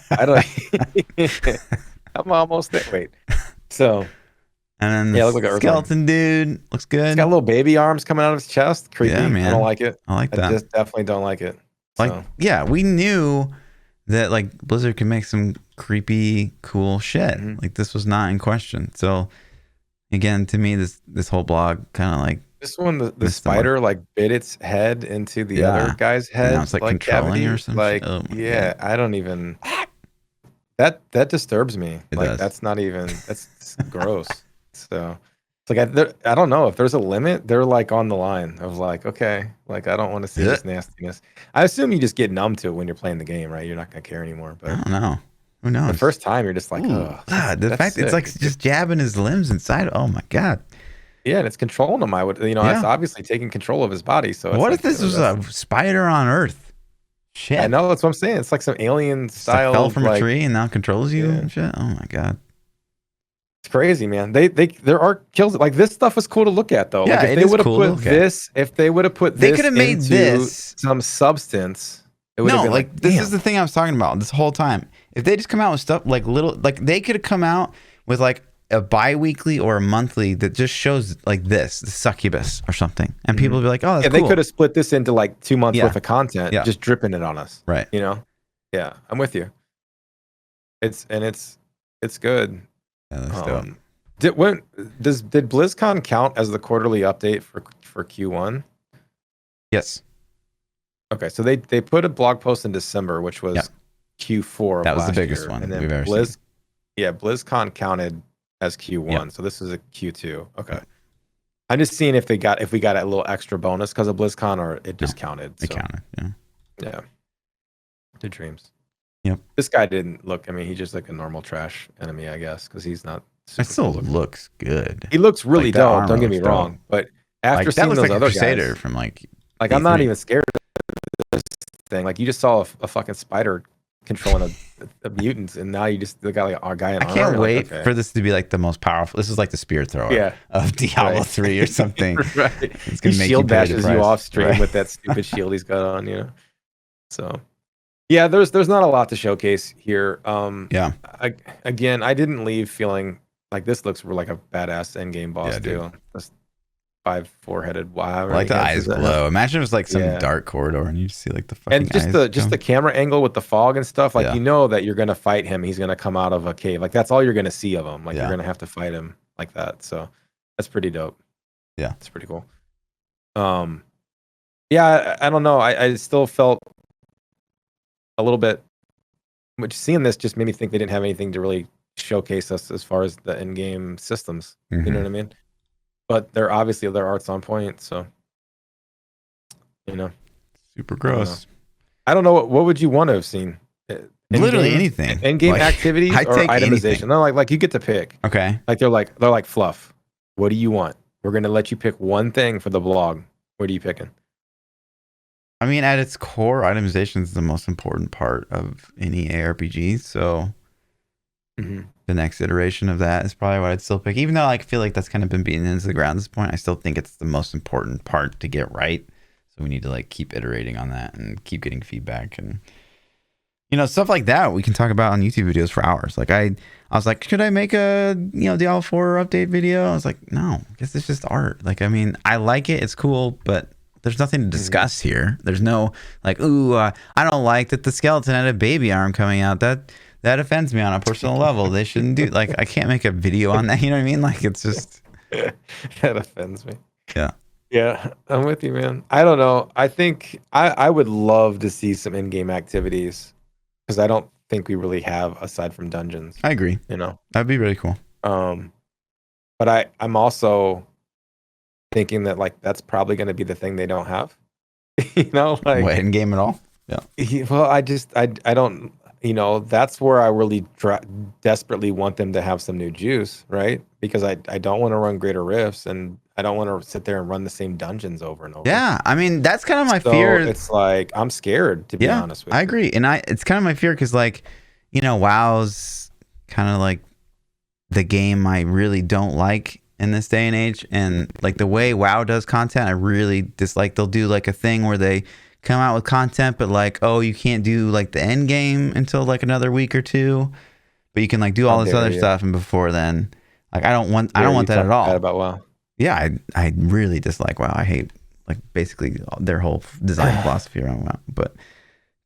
I don't. I'm almost there. Wait. So And then Yeah, the look like an earthworm. skeleton dude looks good. he's got little baby arms coming out of his chest. Creepy. Yeah, I man. don't like it. I like I that. just definitely don't like it. Like, So, yeah, we knew that like Blizzard could make some creepy, cool shit. Mhm. Like, this was not in question. So again, to me, this whole blog kind of like, this one, the Missed the mark. spider like bit its head into the Yeah. other guy's head. now it's, like, controlling cavity. or some Like, shit. Oh my yeah, I don't even. That disturbs me. It Like, does. that's not even. That's gross. So it's like I don't know if there's a limit. They're like on the line of like, okay, like, I don't want to see this nastiness. I assume you just get numb to it when you're playing the game, right? You're not gonna care anymore. I But don't know. Who knows? the first time, you're just like, Ooh, oh, God, the that's fact it's like sick. just jabbing his limbs inside. Oh my God. Yeah, and it's controlling him. I would, that's obviously taking control of his body. So what if this was a spider on Earth? Shit. I know, that's what I'm saying. It's like some alien style. Fell from a tree and now controls you and shit. Oh my god. It's crazy, man. There are kills. Like, this stuff was cool to look at, though. Yeah, like, if they would have put this, they could have made this some substance. It would have been like, this is the thing I was talking about this whole time. If they just come out with stuff like they could have come out with like a bi-weekly or a monthly that just shows like the succubus or something, and people would be like, oh, that's cool. They could have split this into like 2 months worth of content, just dripping it on us, right? Yeah, I'm with you. It's good. Yeah, that's dope. Did BlizzCon count as the quarterly update for Q1? Yes. Okay, so they put a blog post in December, which was Q4. That was the biggest one, and then we've ever seen. Yeah, BlizzCon counted as Q1, so this is a Q2. Okay, I'm just seeing if we got a little extra bonus because of BlizzCon, or it just counted. It counted. Yeah. The dreams. Yep. This guy didn't look. I mean, he's just like a normal trash enemy, I guess, because he's not. It still looks good. He looks really dope. Don't get me wrong, but after seeing those other Crusader guys, from like I'm not even scared of this thing. Like, you just saw a fucking spider controlling a mutant, and now you just got like a guy in armor. I can't wait for this to be like the most powerful. This is like the spear thrower of Diablo 3 or something. Right. It's gonna make shield bashes you off stream right? with that stupid shield he's got on, So yeah, there's not a lot to showcase here. I didn't leave feeling like this looks like a badass endgame boss too. This 4-headed wow. Like the eyes glow. Imagine it was like some dark corridor and you just see like the fucking and just the camera angle with the fog and stuff. Like, that you're gonna fight him. He's gonna come out of a cave. Like, that's all you're gonna see of him. Like, you're gonna have to fight him like that. So that's pretty dope. Yeah, it's pretty cool. Yeah, I don't know. I still felt a little bit. Which, seeing this just made me think they didn't have anything to really showcase us as far as the in-game systems. You know what I mean? But they're obviously their art's on point, so super gross. I don't know what would you want to have seen. Literally anything. In-game activities or itemization. No, like you get to pick. Okay. Like they're like Fluff. What do you want? We're gonna let you pick one thing for the blog. What are you picking? I mean, at its core, itemization is the most important part of any ARPG. So the next iteration of that is probably what I'd still pick. Even though I feel like that's kind of been beaten into the ground at this point, I still think it's the most important part to get right. So we need to like keep iterating on that and keep getting feedback and stuff like that we can talk about on YouTube videos for hours. Like I was like, should I make a Diablo 4 update video? I was like, no, I guess it's just art. Like, I mean, I like it, it's cool, but there's nothing to discuss here. There's no like, ooh, I don't like that the skeleton had a baby arm coming out. That offends me on a personal level. They shouldn't do like I can't make a video on that. You know what I mean? Like, it's just that offends me. Yeah. Yeah, I'm with you, man. I don't know. I think I would love to see some in-game activities because I don't think we really have aside from dungeons. I agree. That'd be really cool. But I'm also thinking that like that's probably going to be the thing they don't have. Like what, in-game at all? Yeah. Well, I don't. That's where I really desperately want them to have some new juice, right? Because I don't want to run Greater Rifts, and I don't want to sit there and run the same dungeons over and over. Yeah, I mean, that's kind of my fear. It's like, I'm scared, to be honest with you. I agree. And it's kind of my fear because, like, WoW's kind of like the game I really don't like in this day and age. And, like, the way WoW does content, I really dislike. They'll do, like, a thing where they come out with content, but like, oh, you can't do like the end game until like another week or two, but you can like do all this other stuff, and before then, like I don't want that at all. About WoW. Yeah, I really dislike WoW. I hate like basically their whole design philosophy around WoW. But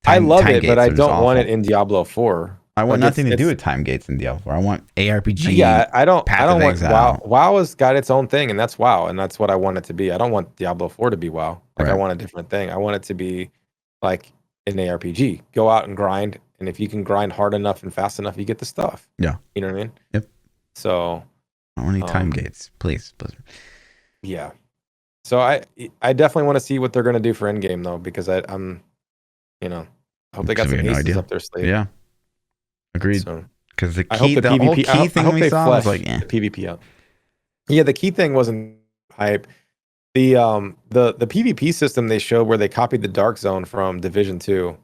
I love it, but I don't want it in Diablo 4. I want nothing to do with time gates in Diablo 4. I want ARPG. Yeah, I don't want WoW. WoW has got its own thing, and that's WoW, and that's what I want it to be. I don't want Diablo 4 to be WoW. Like, I want a different thing. I want it to be like an ARPG. Go out and grind, and if you can grind hard enough and fast enough, you get the stuff. Yeah. You know what I mean? Yep. So I don't need time gates, please. Yeah. So I definitely want to see what they're going to do for endgame though, because I'm I hope they got some aces up their sleeve. Yeah. Agreed. Because the whole key thing we saw was like, the PvP out. Yeah, the key thing wasn't hype. The PvP system they showed where they copied the Dark Zone from Division 2.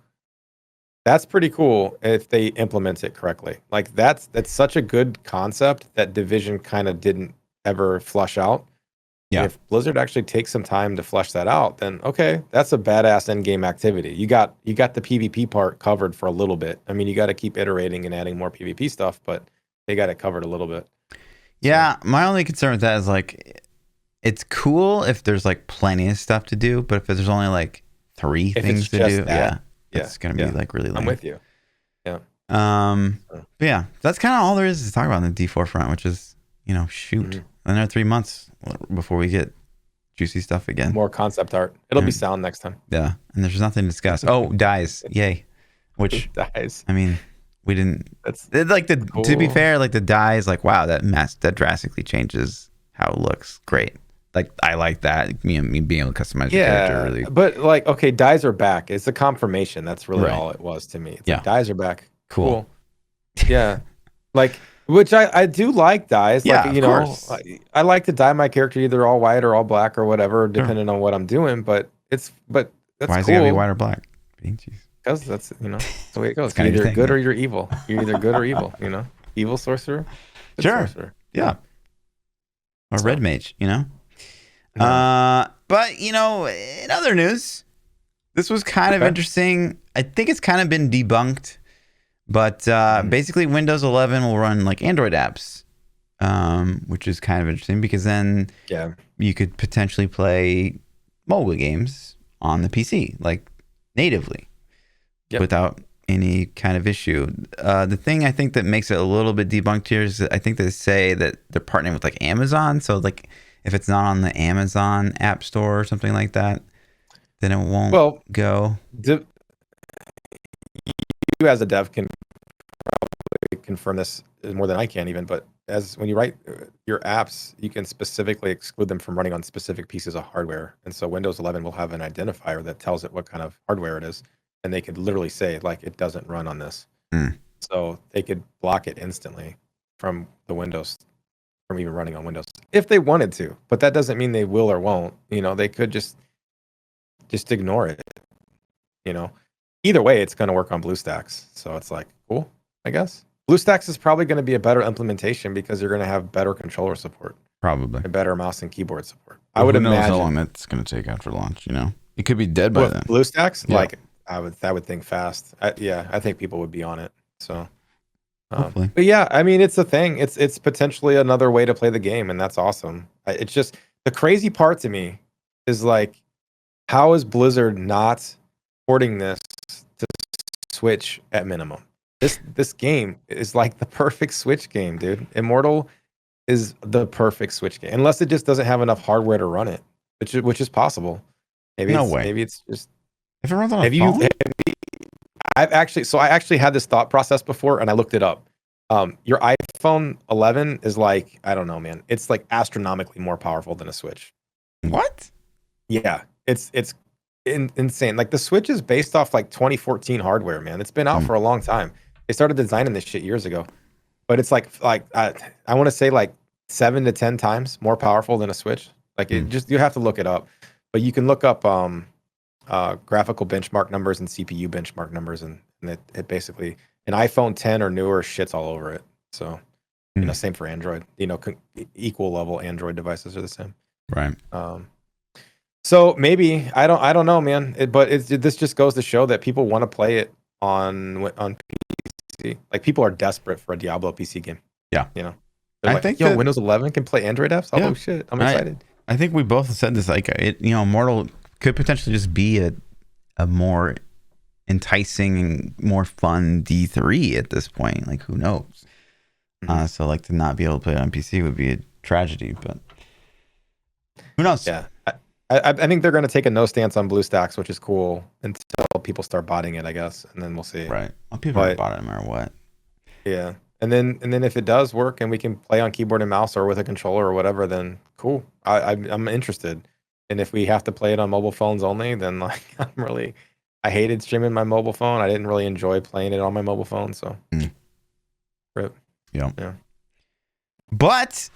That's pretty cool if they implement it correctly. Like that's such a good concept that Division kind of didn't ever flush out. Yeah. If Blizzard actually takes some time to flesh that out, then okay, that's a badass end game activity. You got the PvP part covered for a little bit. I mean, you got to keep iterating and adding more PvP stuff, but they got it covered a little bit. Yeah, my only concern with that is like, it's cool if there's like plenty of stuff to do, but if there's only like 3 things to do, it's gonna be like really lame. I'm with you. Yeah. But yeah, that's kind of all there is to talk about on the D4 front, which is, shoot, another 3 months before we get juicy stuff again. More concept art. It'll be sound next time. Yeah, and there's nothing to discuss. Oh, dies, yay! Which dies. I mean, we didn't. That's like the. cool. To be fair, like the dies, like wow, that drastically changes how it looks. Great. Like I like that. Me being able to customize the character really. But like, okay, dies are back. It's a confirmation. That's really all it was to me. It's like, dies are back. Cool. Yeah. Like, which I do like dies. Yeah, like, course. I like to dye my character either all white or all black or whatever, depending on what I'm doing. But that's why is cool. it gotta be white or black? Because that's that's the way it goes. You're either good or you're evil. You're either good or evil. Evil sorcerer. Good sorcerer. Yeah. Or red mage. But in other news, this was kind of interesting. I think it's kind of been debunked, but basically Windows 11 will run like Android apps, which is kind of interesting because then you could potentially play mobile games on the PC like natively without any kind of issue. The thing I think that makes it a little bit debunked here is that I think they say that they're partnering with like Amazon, so like if it's not on the Amazon App Store or something like that, then it won't go. You as a dev can probably confirm this more than I can even, but when you write your apps, you can specifically exclude them from running on specific pieces of hardware. And so Windows 11 will have an identifier that tells it what kind of hardware it is. And they could literally say, like, it doesn't run on this. So they could block it instantly from the Windows, from even running on Windows if they wanted to, but that doesn't mean they will or won't. They could just ignore it. Either way, it's going to work on BlueStacks. So it's like, cool, I guess. BlueStacks is probably going to be a better implementation because you're going to have better controller support, probably, and better mouse and keyboard support. I would imagine. Who knows how long that's going to take after launch? It could be dead by then. BlueStacks, like I would think fast. I think people would be on it. So. But yeah, I mean, it's a thing. It's potentially another way to play the game, and that's awesome. It's just the crazy part to me is like, how is Blizzard not porting this to Switch at minimum? This game is like the perfect Switch game, dude. Immortal is the perfect Switch game, unless it just doesn't have enough hardware to run it, which is possible. Maybe it's just if it runs on a phone. I actually had this thought process before, and I looked it up. Your iPhone 11 is like, I don't know, man. It's like astronomically more powerful than a Switch. What? Yeah, it's insane. Like the Switch is based off like 2014 hardware, man. It's been out for a long time. They started designing this shit years ago, but it's like I want to say like 7 to 10 times more powerful than a Switch. Like you have to look it up, but you can look up graphical benchmark numbers and CPU benchmark numbers, and it basically an iPhone 10 or newer shits all over it. So same for Android. Equal level Android devices are the same. Right. So maybe I don't know, man. This just goes to show that people want to play it on PC. Like people are desperate for a Diablo PC game. Yeah. I think Windows 11 can play Android apps. Oh shit, I'm excited. I think we both said this. Like Immortal could potentially just be a more enticing and more fun D3 at this point. Like who knows? So like to not be able to play it on PC would be a tragedy, but who knows? Yeah. I think they're going to take a no stance on BlueStacks, which is cool, until people start botting it, I guess, and then we'll see. Right. Well, people are bot it no matter what. Yeah. And then if it does work and we can play on keyboard and mouse or with a controller or whatever, then cool. I'm interested. And if we have to play it on mobile phones only, then like I hated streaming my mobile phone. I didn't really enjoy playing it on my mobile phone. So, rip. Yeah. But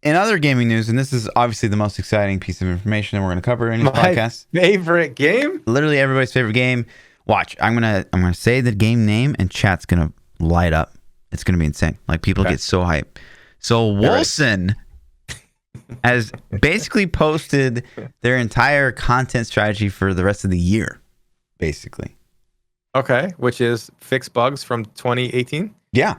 In other gaming news, and this is obviously the most exciting piece of information we're going to cover in this podcast. Favorite game? Literally everybody's favorite game. Watch, I'm gonna say the game name, and chat's gonna light up. It's gonna be insane. Like people get so hyped. So Wolcen has basically posted their entire content strategy for the rest of the year, basically. Okay, which is fix bugs from 2018. Yeah.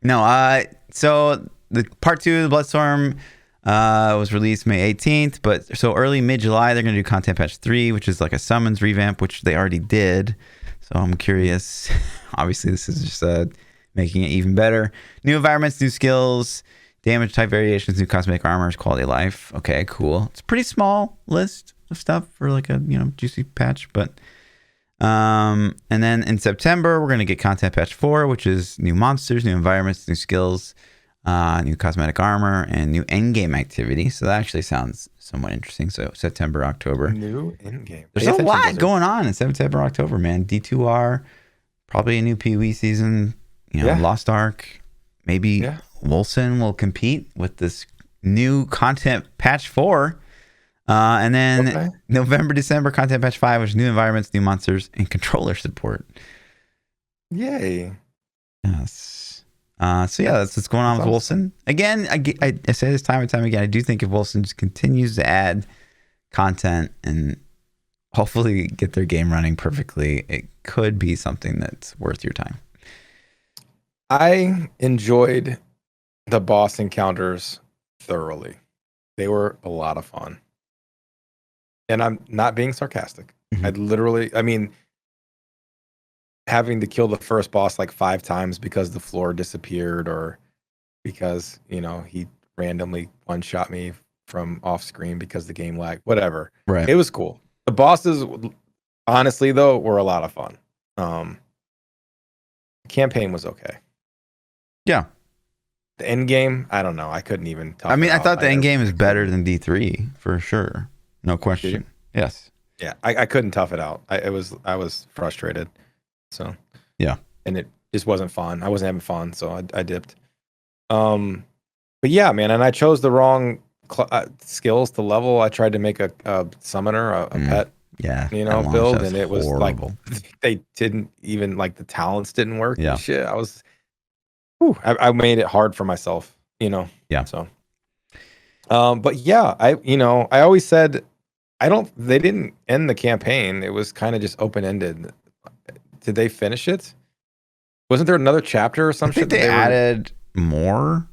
No. So the part 2 of the Bloodstorm was released May 18th, but so early mid-July they're gonna do content patch 3, which is like a summons revamp, which they already did. So I'm curious. Obviously, this is just making it even better. New environments, new skills, damage type variations, new cosmetic armors, quality of life. Okay, cool. It's a pretty small list of stuff for like a juicy patch, but and then in September we're gonna get content patch 4, which is new monsters, new environments, new skills, new cosmetic armor, and new endgame activity. So that actually sounds somewhat interesting. So September, October. New endgame. There's a lot going on in September, October, man. D2R, probably a new PoE season. Lost Ark. Maybe Wolcen will compete with this new content patch 4. And then November, December, content patch 5, which is new environments, new monsters, and controller support. Yay. Yes. So yeah, that's what's going on with Wolcen. Again, I say this time and time again, I do think if Wolcen just continues to add content and hopefully get their game running perfectly, it could be something that's worth your time. I enjoyed the boss encounters thoroughly. They were a lot of fun. And I'm not being sarcastic. Mm-hmm. I mean, having to kill the first boss like 5 times because the floor disappeared or because, he randomly one-shot me from off screen because the game lagged, whatever. Right. It was cool. The bosses, honestly, though, were a lot of fun. The campaign was okay. Yeah. The end game, I don't know. I couldn't even tell. I mean, I thought the end game is better than D3 for sure. No question. Yes. Yeah, I couldn't tough it out. I was frustrated. So yeah, and it just wasn't fun. I wasn't having fun, so I dipped. But yeah, man, and I chose the wrong skills to level. I tried to make a summoner, a pet, build, and it was horrible. Like they didn't even like the talents didn't work. Yeah, and shit. I made it hard for myself. Yeah. So, but yeah, I always said they didn't end the campaign. It was kind of just open ended. Did they finish it? Wasn't there another chapter or something? I think they added more.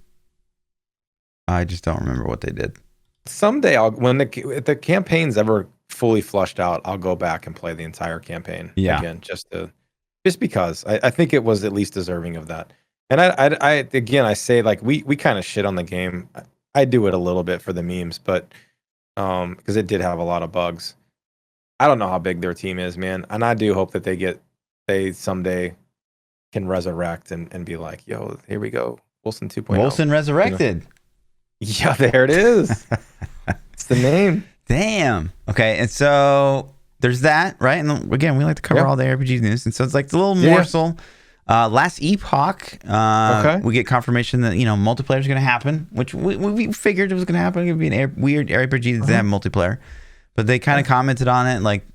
I just don't remember what they did. Someday, when the campaign's ever fully flushed out, I'll go back and play the entire campaign again, just because I think it was at least deserving of that. And I say like we kind of shit on the game. I do it a little bit for the memes, but because it did have a lot of bugs. I don't know how big their team is, man, and I do hope that they someday can resurrect and be like, yo, here we go, Wolcen 2.0. Wolcen resurrected. Yeah, there it is. It's the name. Damn. Okay, and so there's that, right? And again, we like to cover all the RPG news, and so it's like the little morsel. Last Epoch, we get confirmation that multiplayer is going to happen, which we figured it was going to happen. It would be an weird RPG that have multiplayer, but they kind of commented on it. Like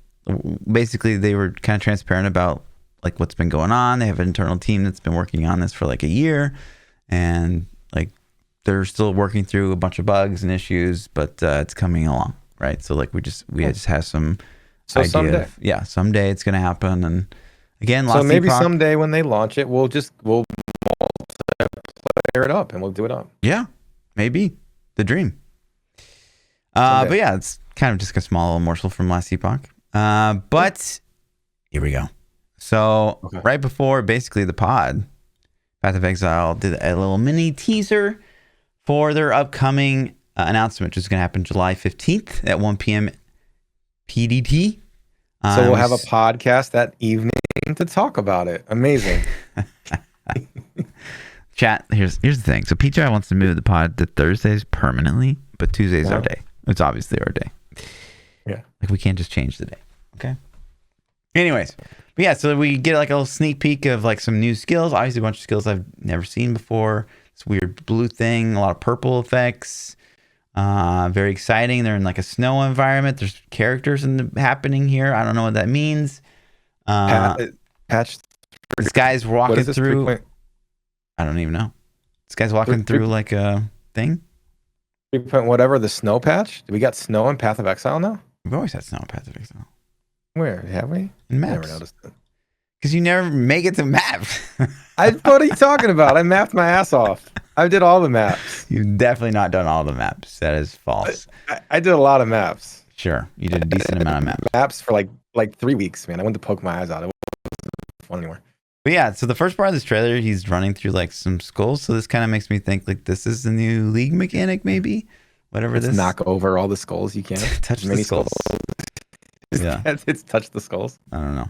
basically, they were kind of transparent about like what's been going on. They have an internal team that's been working on this for like a year, and like they're still working through a bunch of bugs and issues, but it's coming along, right? So like we just have some idea. Someday it's going to happen, and again, so maybe someday when they launch it, we'll multiplayer it up and we'll do it up. Yeah, maybe the dream. But yeah, it's kind of just a small little morsel from last Epoch. But here we go. So right before basically the pod, Path of Exile did a little mini teaser for their upcoming announcement, which is going to happen July 15th at 1 p.m. PDT. So we'll have a podcast that evening to talk about it. Amazing. Chat, here's the thing. So PChild wants to move the pod to Thursdays permanently, but Tuesday's our day. It's obviously our day. Yeah. Like we can't just change the day. Okay. Anyways, but yeah, so we get like a little sneak peek of like some new skills. Obviously a bunch of skills I've never seen before. This weird blue thing, a lot of purple effects. Very exciting. They're in like a snow environment. There's characters happening here. I don't know what that means. Patch. This guy's What walking is this? through. I don't even know. This guy's walking through like a thing. 3 point whatever, the snow patch? We got snow in Path of Exile now? We've always had snow in Path of Exile. Where? Have we? In maps. I never noticed it. Because you never make it to maps. What are you talking about? I mapped my ass off. I did all the maps. You've definitely not done all the maps. That is false. I did a lot of maps. Sure. You did a decent amount of maps. Maps for like 3 weeks, man. I went to poke my eyes out. It wasn't fun anymore. But yeah, so the first part of this trailer, he's running through like some skulls. So this kind of makes me think like this is the new League mechanic, maybe? Whatever this. Knock over all the skulls you can. Touch the skulls. Yeah. It's touch the skulls. I don't know.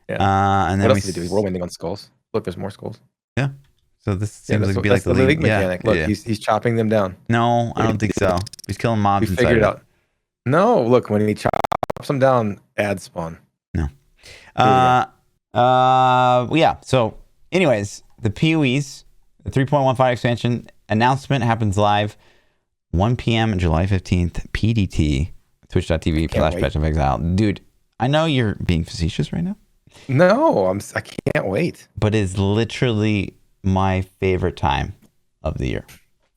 Yeah. And then what else did he do? He's whirlwinding on skulls. Look, there's more skulls. Yeah. So this seems like that's the League mechanic. Look, yeah. he's chopping them down. No, I don't think so. He's killing mobs We inside. figured it out. No, look, when he chops them down, ads spawn. No. Yeah. So, anyways, the PoEs, the 3.15 expansion announcement happens live 1 p.m. July 15th, PDT, twitch.tv/Patch of Exile. Dude, I know you're being facetious right now. No, I can't wait. But it's literally my favorite time of the year.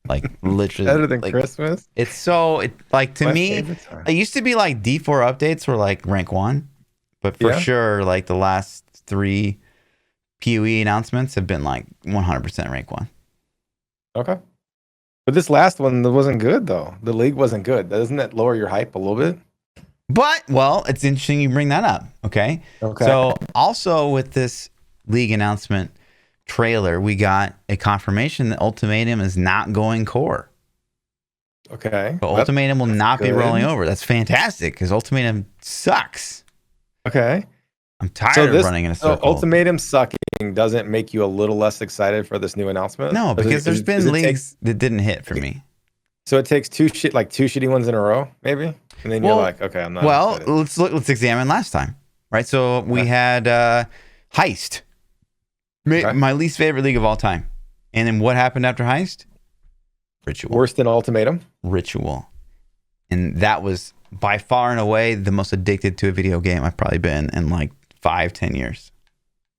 Like literally Better than like, Christmas. It's so to me, it used to be like D4 updates were like rank 1, but for sure, like the last 3 PoE announcements have been like 100% rank 1. Okay. But this last one wasn't good though. The League wasn't good. Doesn't that lower your hype a little bit? But well, it's interesting you bring that up. Okay. So also with this League announcement trailer, we got a confirmation that Ultimatum is not going core. Okay. But Ultimatum will not be rolling over. That's fantastic because Ultimatum sucks. Okay. I'm tired of running in a circle. Ultimatum sucking doesn't make you a little less excited for this new announcement? No, because there's been leagues that didn't hit for me. So it takes two shitty ones in a row, maybe? And then you're like, okay, I'm not excited. let's examine last time. Right? So we had Heist. My least favorite league of all time. And then what happened after Heist? Ritual. Worse than Ultimatum? Ritual. And that was by far and away the most addicted to a video game I've probably been in like 5-10 years.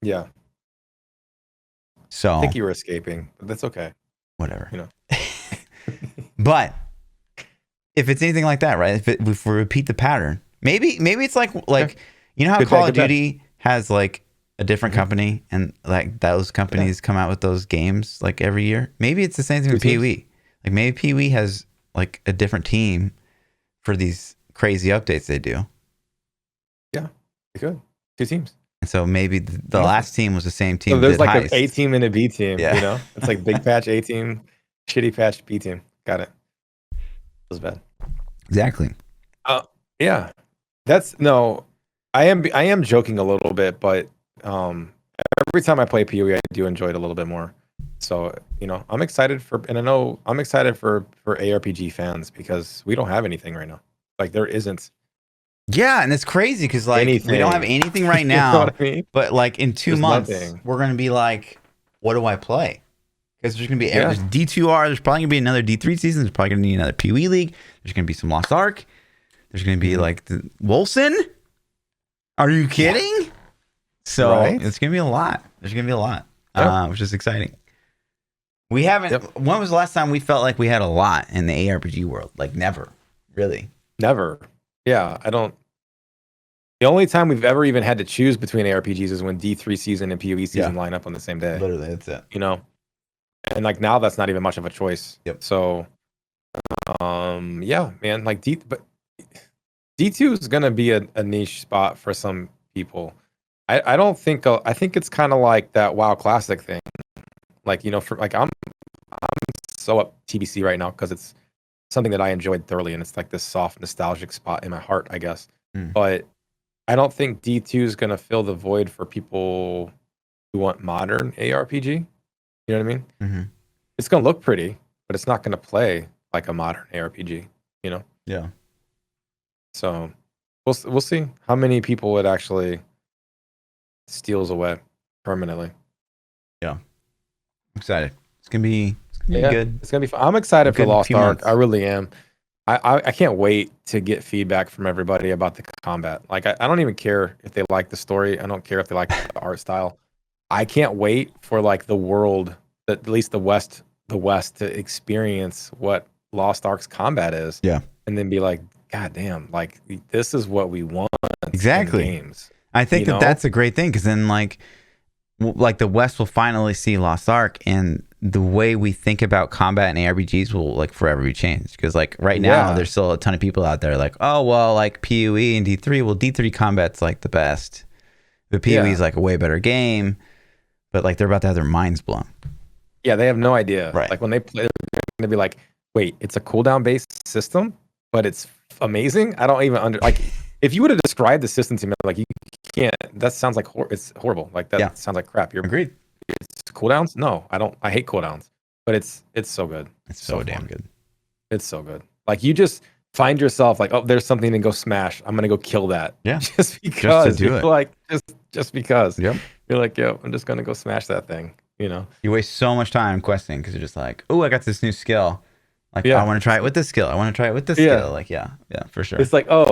Yeah. So I think you were escaping, but that's okay. Whatever. You know. But if it's anything like that, right? If we repeat the pattern, maybe it's like you know how Call of Duty has like a different company and like those companies come out with those games like every year. Maybe it's the same thing with PoE. Like maybe PoE has like a different team for these crazy updates they do. Yeah, they could. 2 teams. And so maybe the last team was the same team. So there's like Heist. an A team and a B team. You know, it's like big patch A team, shitty patch B team. Got it. That was bad. Exactly. Yeah, I am joking a little bit, but every time I play PoE, I do enjoy it a little bit more. So I'm excited for ARPG fans because we don't have anything right now. Like there isn't. Yeah, and it's crazy because like we don't have anything right now. You know what I mean? But like in 2 months, we're gonna be like, what do I play? Because there's gonna be there's D2R. There's probably gonna be another D3 season. There's probably gonna be another PoE League. There's gonna be some Lost Ark. There's gonna be like the Wolcen. Are you kidding? So it's gonna be a lot. There's gonna be a lot, which is exciting. We haven't. When was the last time we felt like we had a lot in the ARPG world? Like never, really. Never. Yeah, I don't. The only time we've ever even had to choose between ARPGs is when D3 season and PoE season line up on the same day. Literally, that's it. And like now, that's not even much of a choice. Yep. So, yeah, man. Like but D2 is gonna be a niche spot for some people. I don't think. I think it's kind of like that WoW Classic thing. Like for like I'm so up TBC right now because it's something that I enjoyed thoroughly, and it's like this soft nostalgic spot in my heart, I guess. But I don't think D2 is gonna fill the void for people who want modern ARPG. You know what I mean? Mm-hmm. It's gonna look pretty, but it's not gonna play like a modern ARPG. Yeah. So we'll see how many people it actually steals away permanently. Yeah. I'm excited. It's gonna be good. It's gonna be fun. I'm excited for Lost Ark. I really am. I can't wait to get feedback from everybody about the combat. Like I don't even care if they like the story. I don't care if they like the art style. I can't wait for like the world, at least the West, to experience what Lost Ark's combat is. Yeah. And then be like, God damn, like this is what we want Exactly. in games. I think that's a great thing, because then like the West will finally see Lost Ark, and the way we think about combat and ARPGs will like forever be changed. Because like right now, there's still a ton of people out there like, oh well, like PoE and D3. Well, D3 combat's like the best, but PoE is like a way better game. But like they're about to have their minds blown. Yeah, they have no idea. Right. Like when they play, they're gonna be like, wait, it's a cooldown based system, but it's amazing. I don't even like. If you would have described the system to me, like you can't. That sounds like it's horrible. Like that sounds like crap. You're agreed. It's cooldowns? No, I don't. I hate cooldowns, but it's so good. It's so damn good. It's so good. Like you just find yourself like, oh, there's something to go smash. I'm gonna go kill that. Yeah, just because. Just to do it. Like just because. Yep. You're like, yo, I'm just gonna go smash that thing. You know. You waste so much time questing because you're just like, oh, I got this new skill. Like I want to try it with this skill. I want to try it with this skill. Like yeah, for sure. It's like, oh,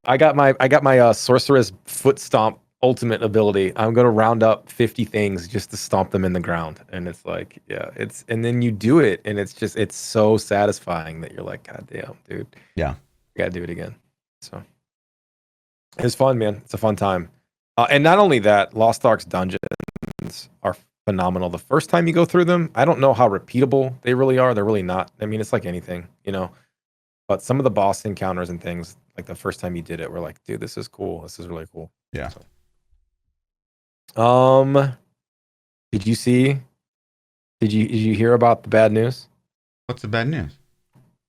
I got my sorceress foot stomp ultimate ability. I'm gonna round up 50 things just to stomp them in the ground, and it's like, and then you do it, and it's so satisfying that you're like, God damn, dude, yeah, you gotta do it again. So it's fun, man. It's a fun time, and not only that, Lost Ark's dungeons are phenomenal. The first time you go through them, I don't know how repeatable they really are. They're really not. I mean, it's like anything, you know. But some of the boss encounters and things, like the first time you did it, we're like, dude, this is cool. This is really cool. Yeah. So, did you hear about the bad news? What's the bad news?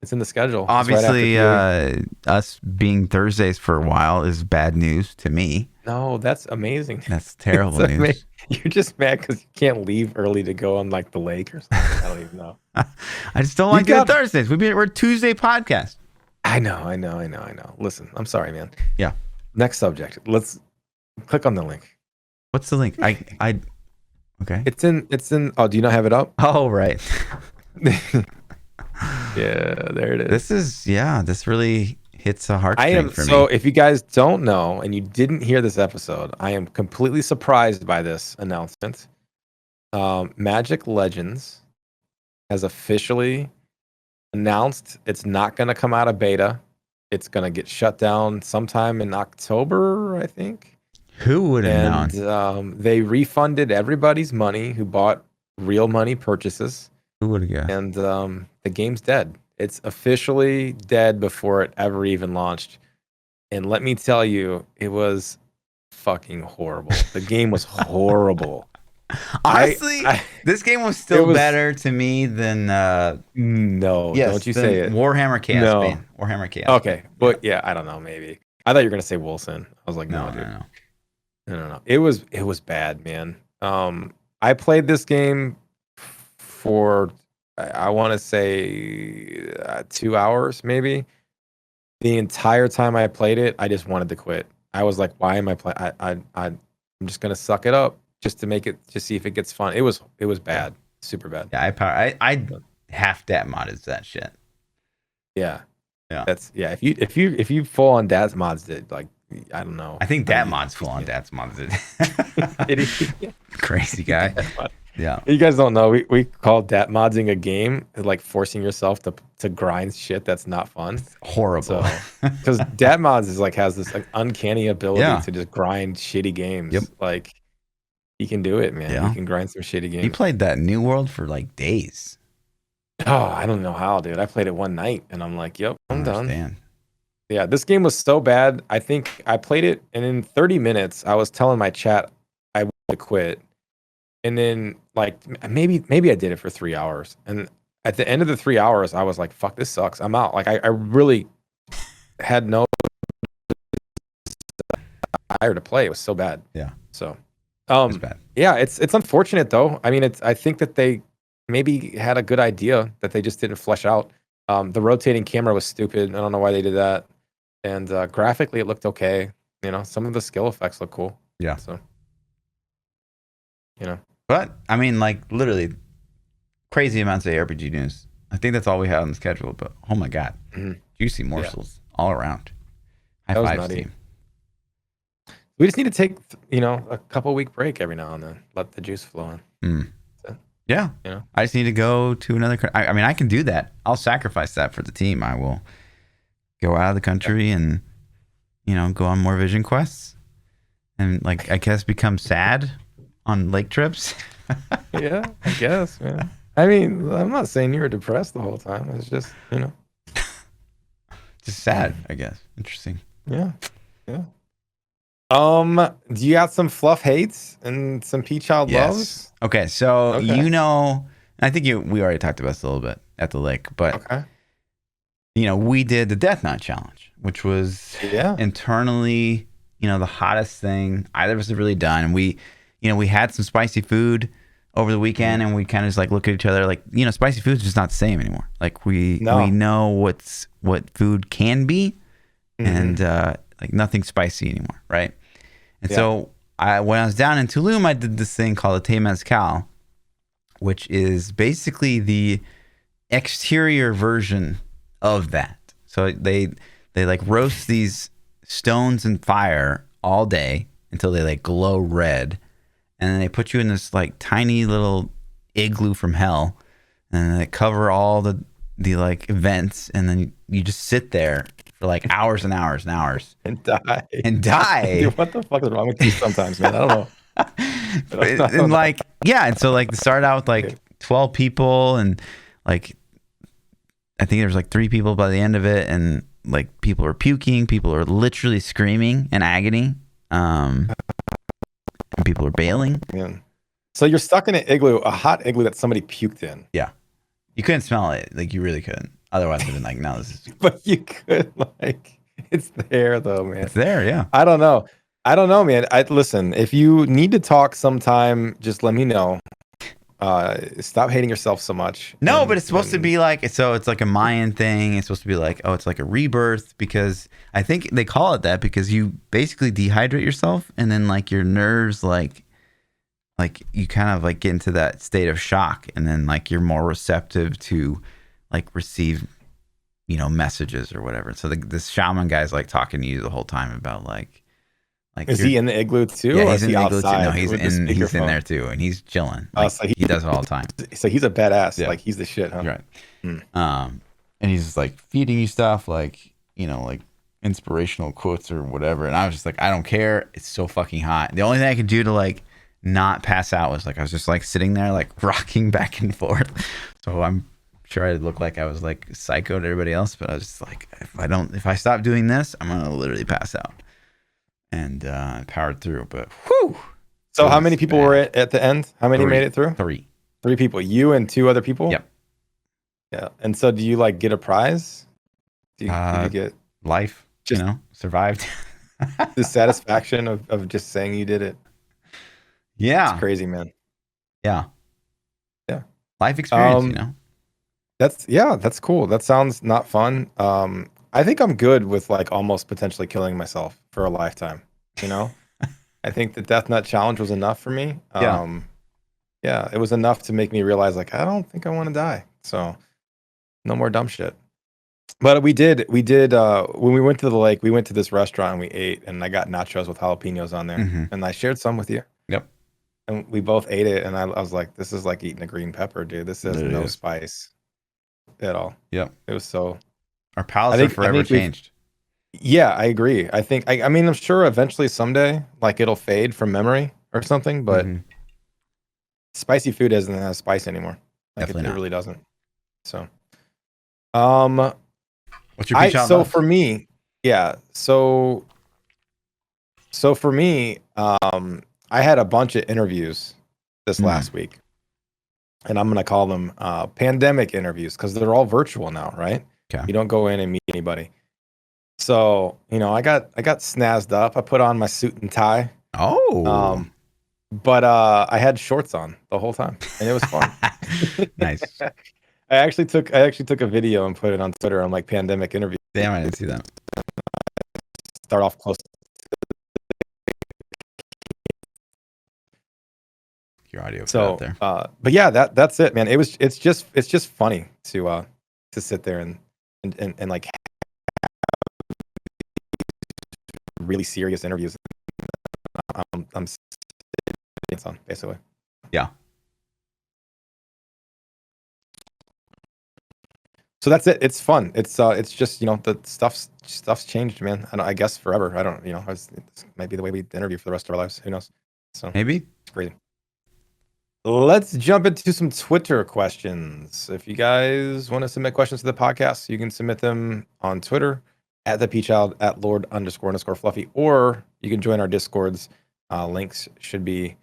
It's in the schedule. Obviously, us being Thursdays for a while is bad news to me. No, that's amazing. That's terrible news. You're just mad because you can't leave early to go on like the lake or something. I don't even know. I just don't like doing Thursdays. We're a Tuesday podcast. I know. Listen, I'm sorry, man. Yeah. Next subject. Let's click on the link. What's the link? Okay. It's in. Oh, do you not have it up? Oh, right. Yeah, there it is. This really hits a heartstring for me. So if you guys don't know and you didn't hear this episode, I am completely surprised by this announcement. Magic Legends has officially announced it's not going to come out of beta. It's going to get shut down sometime in October, I think. Who would have known? They refunded everybody's money who bought real money purchases. Who would have guessed? And the game's dead. It's officially dead before it ever even launched. And let me tell you, it was fucking horrible. The game was horrible. Honestly, this game was still better to me than no. Yes, don't you say it. Warhammer Chaos. No. Bane. Warhammer Chaos. Okay, but yeah, I don't know. Maybe I thought you were gonna say Wolcen. I was like, no, dude. No. It was bad, man. I played this game for I want to say 2 hours, maybe. The entire time I played it, I just wanted to quit. I was like, why am I playing? I'm just gonna suck it up just to make it, just see if it gets fun. It was bad, super bad. Yeah, I half dat modded that shit. Yeah. If you full on dat mods did, like, I don't know. I think dat mods full on dat mods did. Crazy guy. Yeah. You guys don't know. We call dat modding a game, like forcing yourself to grind shit that's not fun. It's horrible. Because dat mods has this like uncanny ability to just grind shitty games. Yep. Like, he can do it, man. Yeah. He can grind some shitty games. He played that New World for like days. Oh, I don't know how, dude. I played it one night and I'm like, yep, I'm done. Understand. Yeah, this game was so bad. I think I played it, and in 30 minutes, I was telling my chat I want to quit. And then, like, maybe I did it for 3 hours. And at the end of the 3 hours, I was like, fuck, this sucks. I'm out. Like, I really had no desire to play. It was so bad. Yeah. So, it's bad. Yeah, it's unfortunate, though. I mean, I think that they maybe had a good idea that they just didn't flesh out. The rotating camera was stupid. I don't know why they did that. And graphically, it looked okay. You know, some of the skill effects look cool. Yeah. So, you know. But I mean, like, literally crazy amounts of ARPG news. I think that's all we have on the schedule. But oh my god, juicy morsels all around. High That was fives, nutty. team. We just need to take, a couple week break every now and then. Let the juice flow in. So, Yeah. I just need to go to another. I mean, I can do that. I'll sacrifice that for the team. I will go out of the country and, go on more vision quests and like, I guess become sad on lake trips. Yeah, I guess, man. I mean, I'm not saying you were depressed the whole time. It's just, Just sad, I guess. Interesting. Yeah. Do you got some Fluff hates and some PChild loves? Okay, so Okay. I think we already talked about this a little bit at the lake, but Okay. we did the Death Knot challenge, which was Yeah. internally, the hottest thing either of us have really done. We had some spicy food over the weekend, and we kind of just like look at each other like, spicy food's just not the same anymore. Like we know what food can be, and like nothing's spicy anymore, right? And so when I was down in Tulum, I did this thing called a ThaPChild, which is basically the exterior version of that. So they like roast these stones in fire all day until they like glow red, and then they put you in this like tiny little igloo from hell, and they cover all the like events, and then you just sit there for like hours and hours and hours And die. Dude, what the fuck is wrong with you sometimes, man? I don't know. And like, yeah, and so like they started out with like 12 people, and like I think there was like 3 people by the end of it, and like people are puking, people are literally screaming in agony, and people are bailing. Man. So you're stuck in an igloo, a hot igloo that somebody puked in. Yeah, you couldn't smell it, like you really couldn't. Otherwise, I've been like, no, this is. But you could, like, it's there though, man. It's there, yeah. I don't know, man. Listen. If you need to talk sometime, just let me know. Stop hating yourself so much. No, but it's supposed to be like, so it's like a Mayan thing. It's supposed to be like, oh, it's like a rebirth, because I think they call it that because you basically dehydrate yourself, and then like your nerves like you kind of like get into that state of shock, and then like you're more receptive to like receive messages or whatever. So this shaman guy's like talking to you the whole time about like is he in the igloo too? Yeah, or he's is in he the igloo too. outside? No, he's in there too, and he's chilling. Like, so he does it all the time. So he's a badass. Yeah. Like he's the shit, huh? Right. And he's just like feeding you stuff, like like inspirational quotes or whatever. And I was just like, I don't care. It's so fucking hot. The only thing I could do to like not pass out was like I was just like sitting there like rocking back and forth. So I'm sure I look like I was like psycho to everybody else, but I was just like, if I stop doing this, I'm gonna literally pass out. And powered through, but whew. So how many people were at the end? How many made it through? 3. 3 people. You and 2 other people? Yep. Yeah. And so do you like get a prize? Do you get life, just survived? the satisfaction of just saying you did it? Yeah. It's crazy, man. Yeah. Yeah. Life experience, That's cool. That sounds not fun. I think I'm good with like almost potentially killing myself for a lifetime. I think the Death Nut challenge was enough for me. Yeah, it was enough to make me realize like I don't think I want to die. So no more dumb shit. But we did when we went to the lake, we went to this restaurant and we ate, and I got nachos with jalapenos on there, and I shared some with you. Yep. And we both ate it, and I was like, this is like eating a green pepper, dude. This has no spice at all. Yep. It was so. Our palates are forever changed. Yeah, I agree. I think I mean I'm sure eventually someday like it'll fade from memory or something, but spicy food doesn't have spice anymore. Like it really doesn't. So what's your PChild so love? for me, yeah. So for me, I had a bunch of interviews this last week. And I'm gonna call them pandemic interviews because they're all virtual now, right? Okay. You don't go in and meet anybody. So, I got snazzed up. I put on my suit and tie. Oh. But I had shorts on the whole time, and it was fun. Nice. I actually took a video and put it on Twitter on like pandemic interview. Damn, I didn't see that. Start off close. your audio cut out So, there. but yeah, that's it, man. It's just funny to sit there and like really serious interviews. I'm sitting on basically. Yeah. So that's it. It's fun. It's just the stuff's changed, man. And I guess forever. I don't this might be the way we interview for the rest of our lives. Who knows? So Maybe. it's crazy. Let's jump into some Twitter questions. If you guys want to submit questions to the podcast, you can submit them on Twitter at ThaPChild, at Lord__Fluffy, or you can join our Discords. Links should be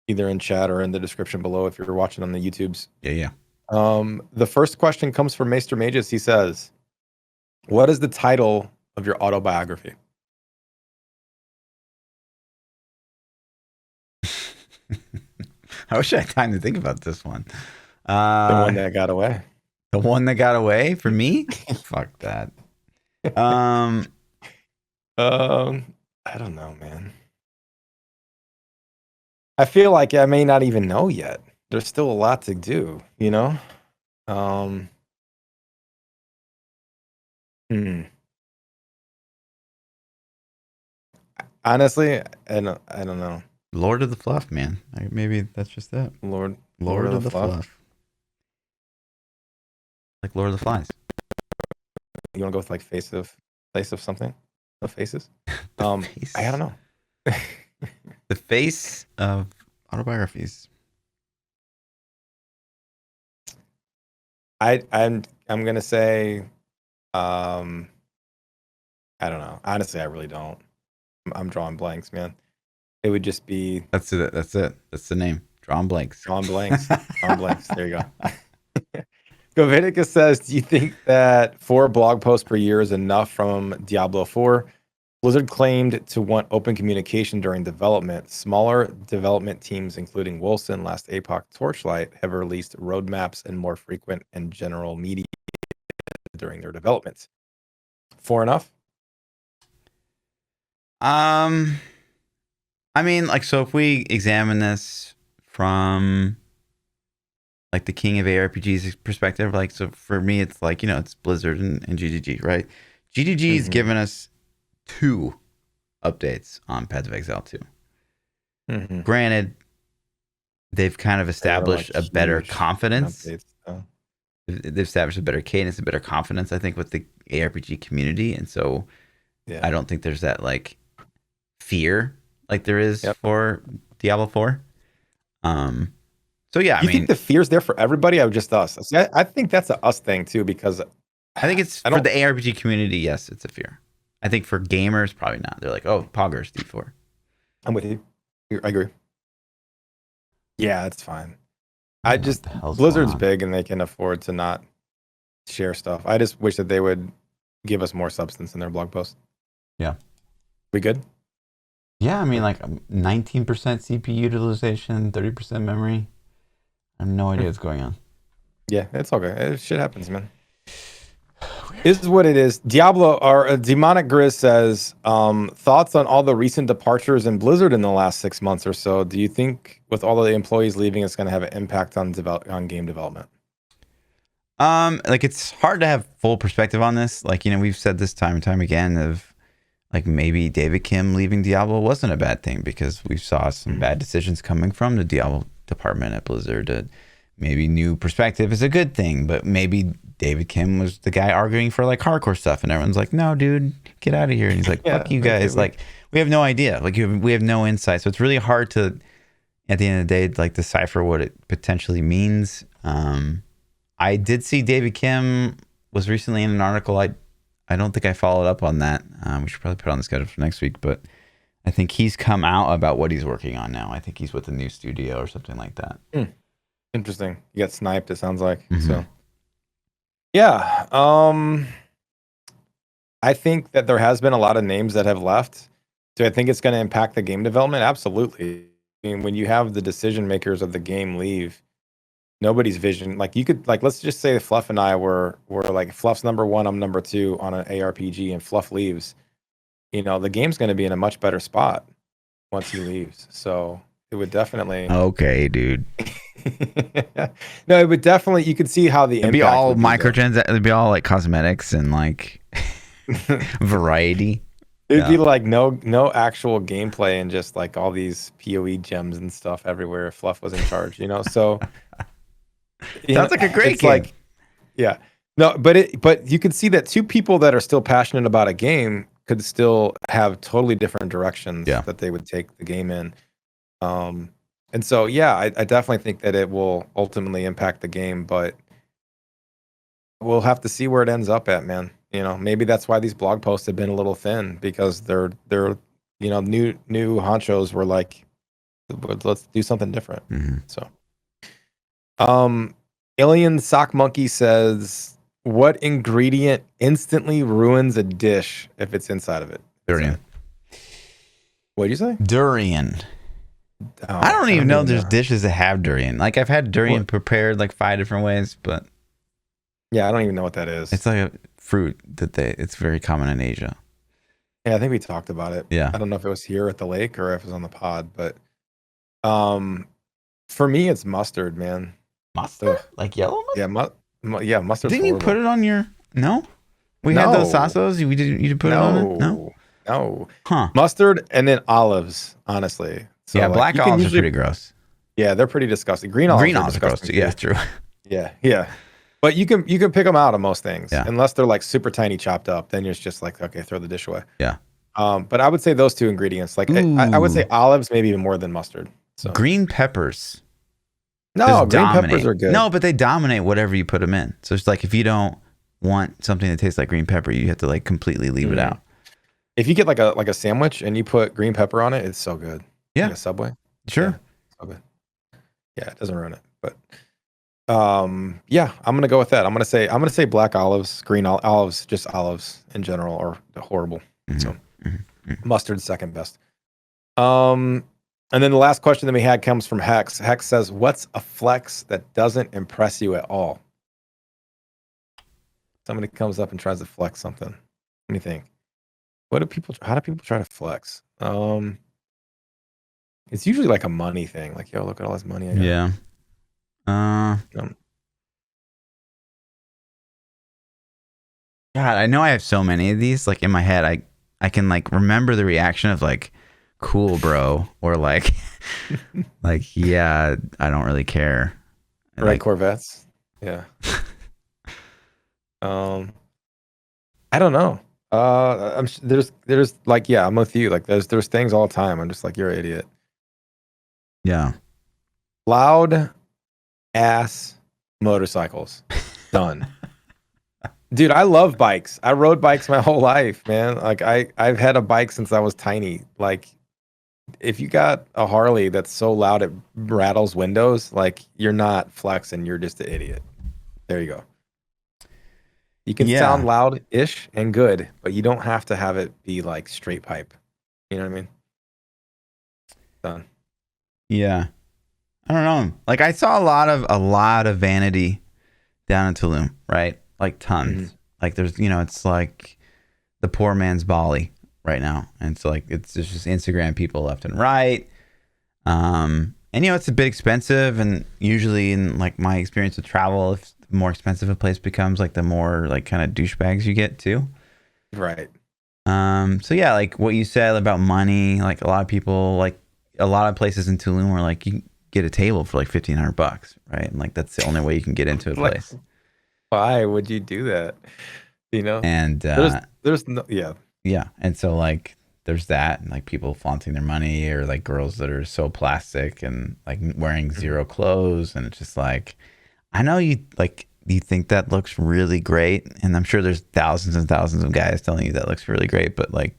either in chat or in the description below if you're watching on the YouTubes. Yeah. The first question comes from Maester Mages. He says, "What is the title of your autobiography?" I wish I had time to think about this one. The one that got away. The one that got away for me? Fuck that. I don't know, man. I feel like I may not even know yet. There's still a lot to do, Honestly, I don't know. Lord of the Fluff, man. Maybe that's just it. Lord of the Fluff. Like Lord of the Flies. You want to go with like face of something? No faces? I don't know. The face of autobiographies. I'm gonna say I don't know. Honestly, I really don't. I'm drawing blanks, man. It would just be That's it. That's the name. Drawing blanks. Drawing blanks. Drawing blanks. There you go. Goviticus says, "Do you think that 4 blog posts per year is enough from Diablo 4? Blizzard claimed to want open communication during development. Smaller development teams, including Wolcen, Last Epoch, Torchlight, have released roadmaps and more frequent and general media during their development. 4 enough?" I mean, like, so if we examine this from like the king of ARPG's perspective, like, so for me, it's like, it's Blizzard and GGG, right? GGG's given us 2 updates on Path of Exile 2. Granted, they've kind of established a better confidence. They've established a better cadence, a better confidence, I think, with the ARPG community. And so I don't think there's that like fear like there is for Diablo 4. So yeah, you think the fear's there for everybody or just us? I think that's a us thing too, because I think it's for the ARPG community. Yes, it's a fear. I think for gamers, probably not. They're like, oh, poggers, D4. I'm with you. I agree. Yeah, it's fine. Blizzard's big and they can afford to not share stuff. I just wish that they would give us more substance in their blog post. Yeah. We good? Yeah, I mean, like 19% CPU utilization, 30% memory. I have no idea what's going on. Yeah, it's okay. Shit happens, man. This is what it is. Diablo or Demonic Grizz says, thoughts on all the recent departures in Blizzard in the last 6 months or so. Do you think with all of the employees leaving, it's going to have an impact on game development? Like, it's hard to have full perspective on this. Like, we've said this time and time again of like maybe David Kim leaving Diablo wasn't a bad thing because we saw some bad decisions coming from the Diablo department at Blizzard. Maybe new perspective is a good thing, but maybe David Kim was the guy arguing for like hardcore stuff and everyone's like, no, dude, get out of here. And he's like, fuck you guys. Like, we have no idea. Like, we have no insight. So it's really hard to, at the end of the day, like decipher what it potentially means. I did see David Kim was recently in an article. I don't think I followed up on that. We should probably put it on the schedule for next week, but I think he's come out about what he's working on now. I think he's with a new studio or something like that. Interesting. You got sniped, it sounds like. So, yeah. I think that there has been a lot of names that have left. Do I think it's going to impact the game development? Absolutely. I mean, when you have the decision makers of the game leave, nobody's vision, like you could, like, let's just say Fluff and I were like, Fluff's number 1, I'm number 2 on an ARPG, and Fluff leaves. The game's going to be in a much better spot once he leaves. So It would definitely. Okay, dude. No, it would definitely. You could see how the It'd be impact all would be, though. microtrans. It'd be all like cosmetics and like variety. It'd Yeah. be like no actual gameplay and just like all these PoE gems and stuff everywhere if Fluff was in charge, you know? So Sounds like a great it's game. like, yeah. No, but you could see that two people that are still passionate about a game could still have totally different directions Yeah. that they would take the game in. And so yeah, I definitely think that it will ultimately impact the game, but we'll have to see where it ends up at, man. You know, maybe that's why these blog posts have been a little thin because they're new honchos were like, let's do something different. Mm-hmm. So, Alien Sock Monkey says, what ingredient instantly ruins a dish if it's inside of it? Durian. What did you say? Durian. Oh, I don't even know there's dishes that have durian. Like I've had durian prepared like 5 different ways, but yeah, I don't even know what that is. it's like a fruit that it's very common in Asia. Yeah, I think we talked about it. Yeah. I don't know if it was here at the lake or if it was on the pod, but for me it's mustard, man. Mustard? Like yellow mustard? Yeah, mustard. Didn't you put it on your? No, we had those sasos. You didn't put it on it? No. Huh? Mustard and then olives. Honestly, so yeah, like, black olives are pretty gross. Yeah, they're pretty disgusting. Green olives are gross too. Yeah, true. Yeah. But you can pick them out of most things, yeah. unless they're like super tiny chopped up. Then it's just like, okay, throw the dish away. Yeah. But I would say those two ingredients. Like I would say olives maybe even more than mustard. So green peppers. No, green peppers are good. No, but they dominate whatever you put them in. So it's like if you don't want something that tastes like green pepper, you have to like completely leave it out. If you get like a sandwich and you put green pepper on it, it's so good. Yeah. Like a Subway. Sure. Yeah, so good. Yeah, it doesn't ruin it. But yeah, I'm gonna go with that. I'm gonna say black olives, green olives, just olives in general are horrible. Mm-hmm. So mustard's second best. And then the last question that we had comes from Hex. Hex says, what's a flex that doesn't impress you at all? Somebody comes up and tries to flex something. What do you think? How do people try to flex? It's usually like a money thing. Like, yo, look at all this money I got. Yeah. God, I know I have so many of these. Like in my head, I can like remember the reaction of like, cool, bro, or like, like, yeah, I don't really care. Right, like, Corvettes. Yeah. I don't know. There's like, yeah, I'm with you. Like, there's things all the time. I'm just like, you're an idiot. Yeah. Loud ass motorcycles. Done. Dude, I love bikes. I rode bikes my whole life, man. Like I've had a bike since I was tiny. Like if you got a Harley that's so loud it rattles windows, like you're not flexing, you're just an idiot. There you go. You can sound loud-ish and good, but you don't have to have it be like straight pipe. You know what I mean? Done. Yeah. I don't know. Like I saw a lot of vanity down in Tulum, right? Like tons. Mm-hmm. Like there's, it's like the poor man's Bali right now. And it's like, it's just Instagram people left and right. And it's a bit expensive, and usually in like my experience with travel, if the more expensive a place becomes, like the more like kind of douchebags you get too. Right. So yeah, like what you said about money, like a lot of people, like a lot of places in Tulum were like, you can get a table for like $1,500, right? And like, that's the only way you can get into a place. Why would you do that? And there's no, yeah. Yeah. And so like, there's that, and like people flaunting their money, or like girls that are so plastic and like wearing zero clothes. And it's just like, I know you think that looks really great, and I'm sure there's thousands and thousands of guys telling you that looks really great, but like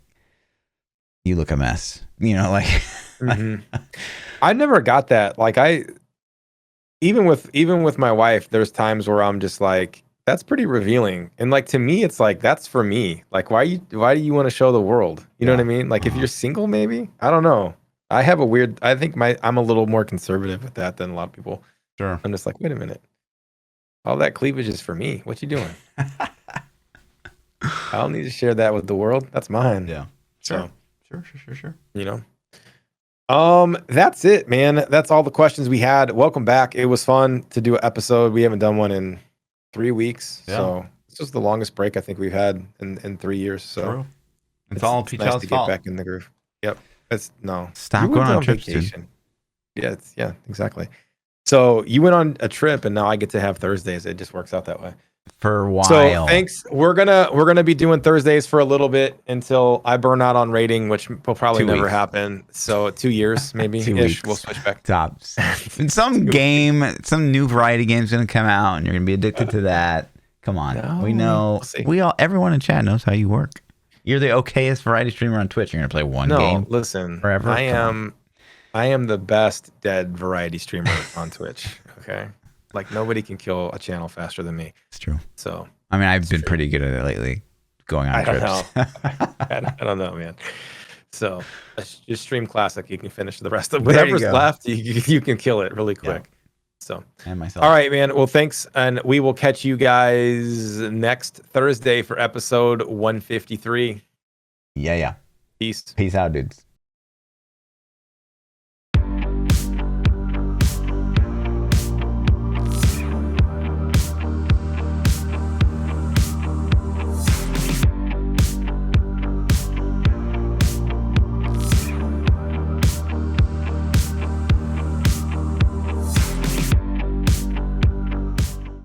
you look a mess, like mm-hmm. I never got that. Like even with my wife, there's times where I'm just like, that's pretty revealing. And like, to me, it's like, that's for me. Like, why do you want to show the world? You know what I mean? Like, if you're single, maybe, I don't know. I think I'm a little more conservative with that than a lot of people. Sure. I'm just like, wait a minute. All that cleavage is for me. What you doing? I don't need to share that with the world. That's mine. Yeah. Sure. So, sure. That's it, man. That's all the questions we had. Welcome back. It was fun to do an episode. We haven't done one in 3 weeks. Yeah. So this was the longest break I think we've had in 3 years. So True. It's all nice PChild's to fault. get back in the groove. Yep. Stop You going went on trips, dude. vacation. Yeah, exactly. So you went on a trip and now I get to have Thursdays. It just works out that way. For a while. So thanks. We're gonna be doing Thursdays for a little bit until I burn out on rating, which will probably 2 never weeks. happen. So 2 years maybe 2 ish. weeks. We'll switch back. Tops. And some new variety game's gonna come out, and you're gonna be addicted to that. Come on, No, we know. we'll see. Everyone in chat knows how you work. You're the okayest variety streamer on Twitch. You're gonna play one game. Listen. forever? I am the best dead variety streamer on Twitch. Okay, like nobody can kill a channel faster than me. It's true. So I mean, I've been pretty good at it lately, going on I don't trips. know. I don't know, man. So just stream classic. You can finish the rest of whatever's go. left. You can kill it really quick. Yeah. So And myself. all right, man. Well, thanks, and we will catch you guys next Thursday for episode 153. Yeah. Peace. Peace out, dudes.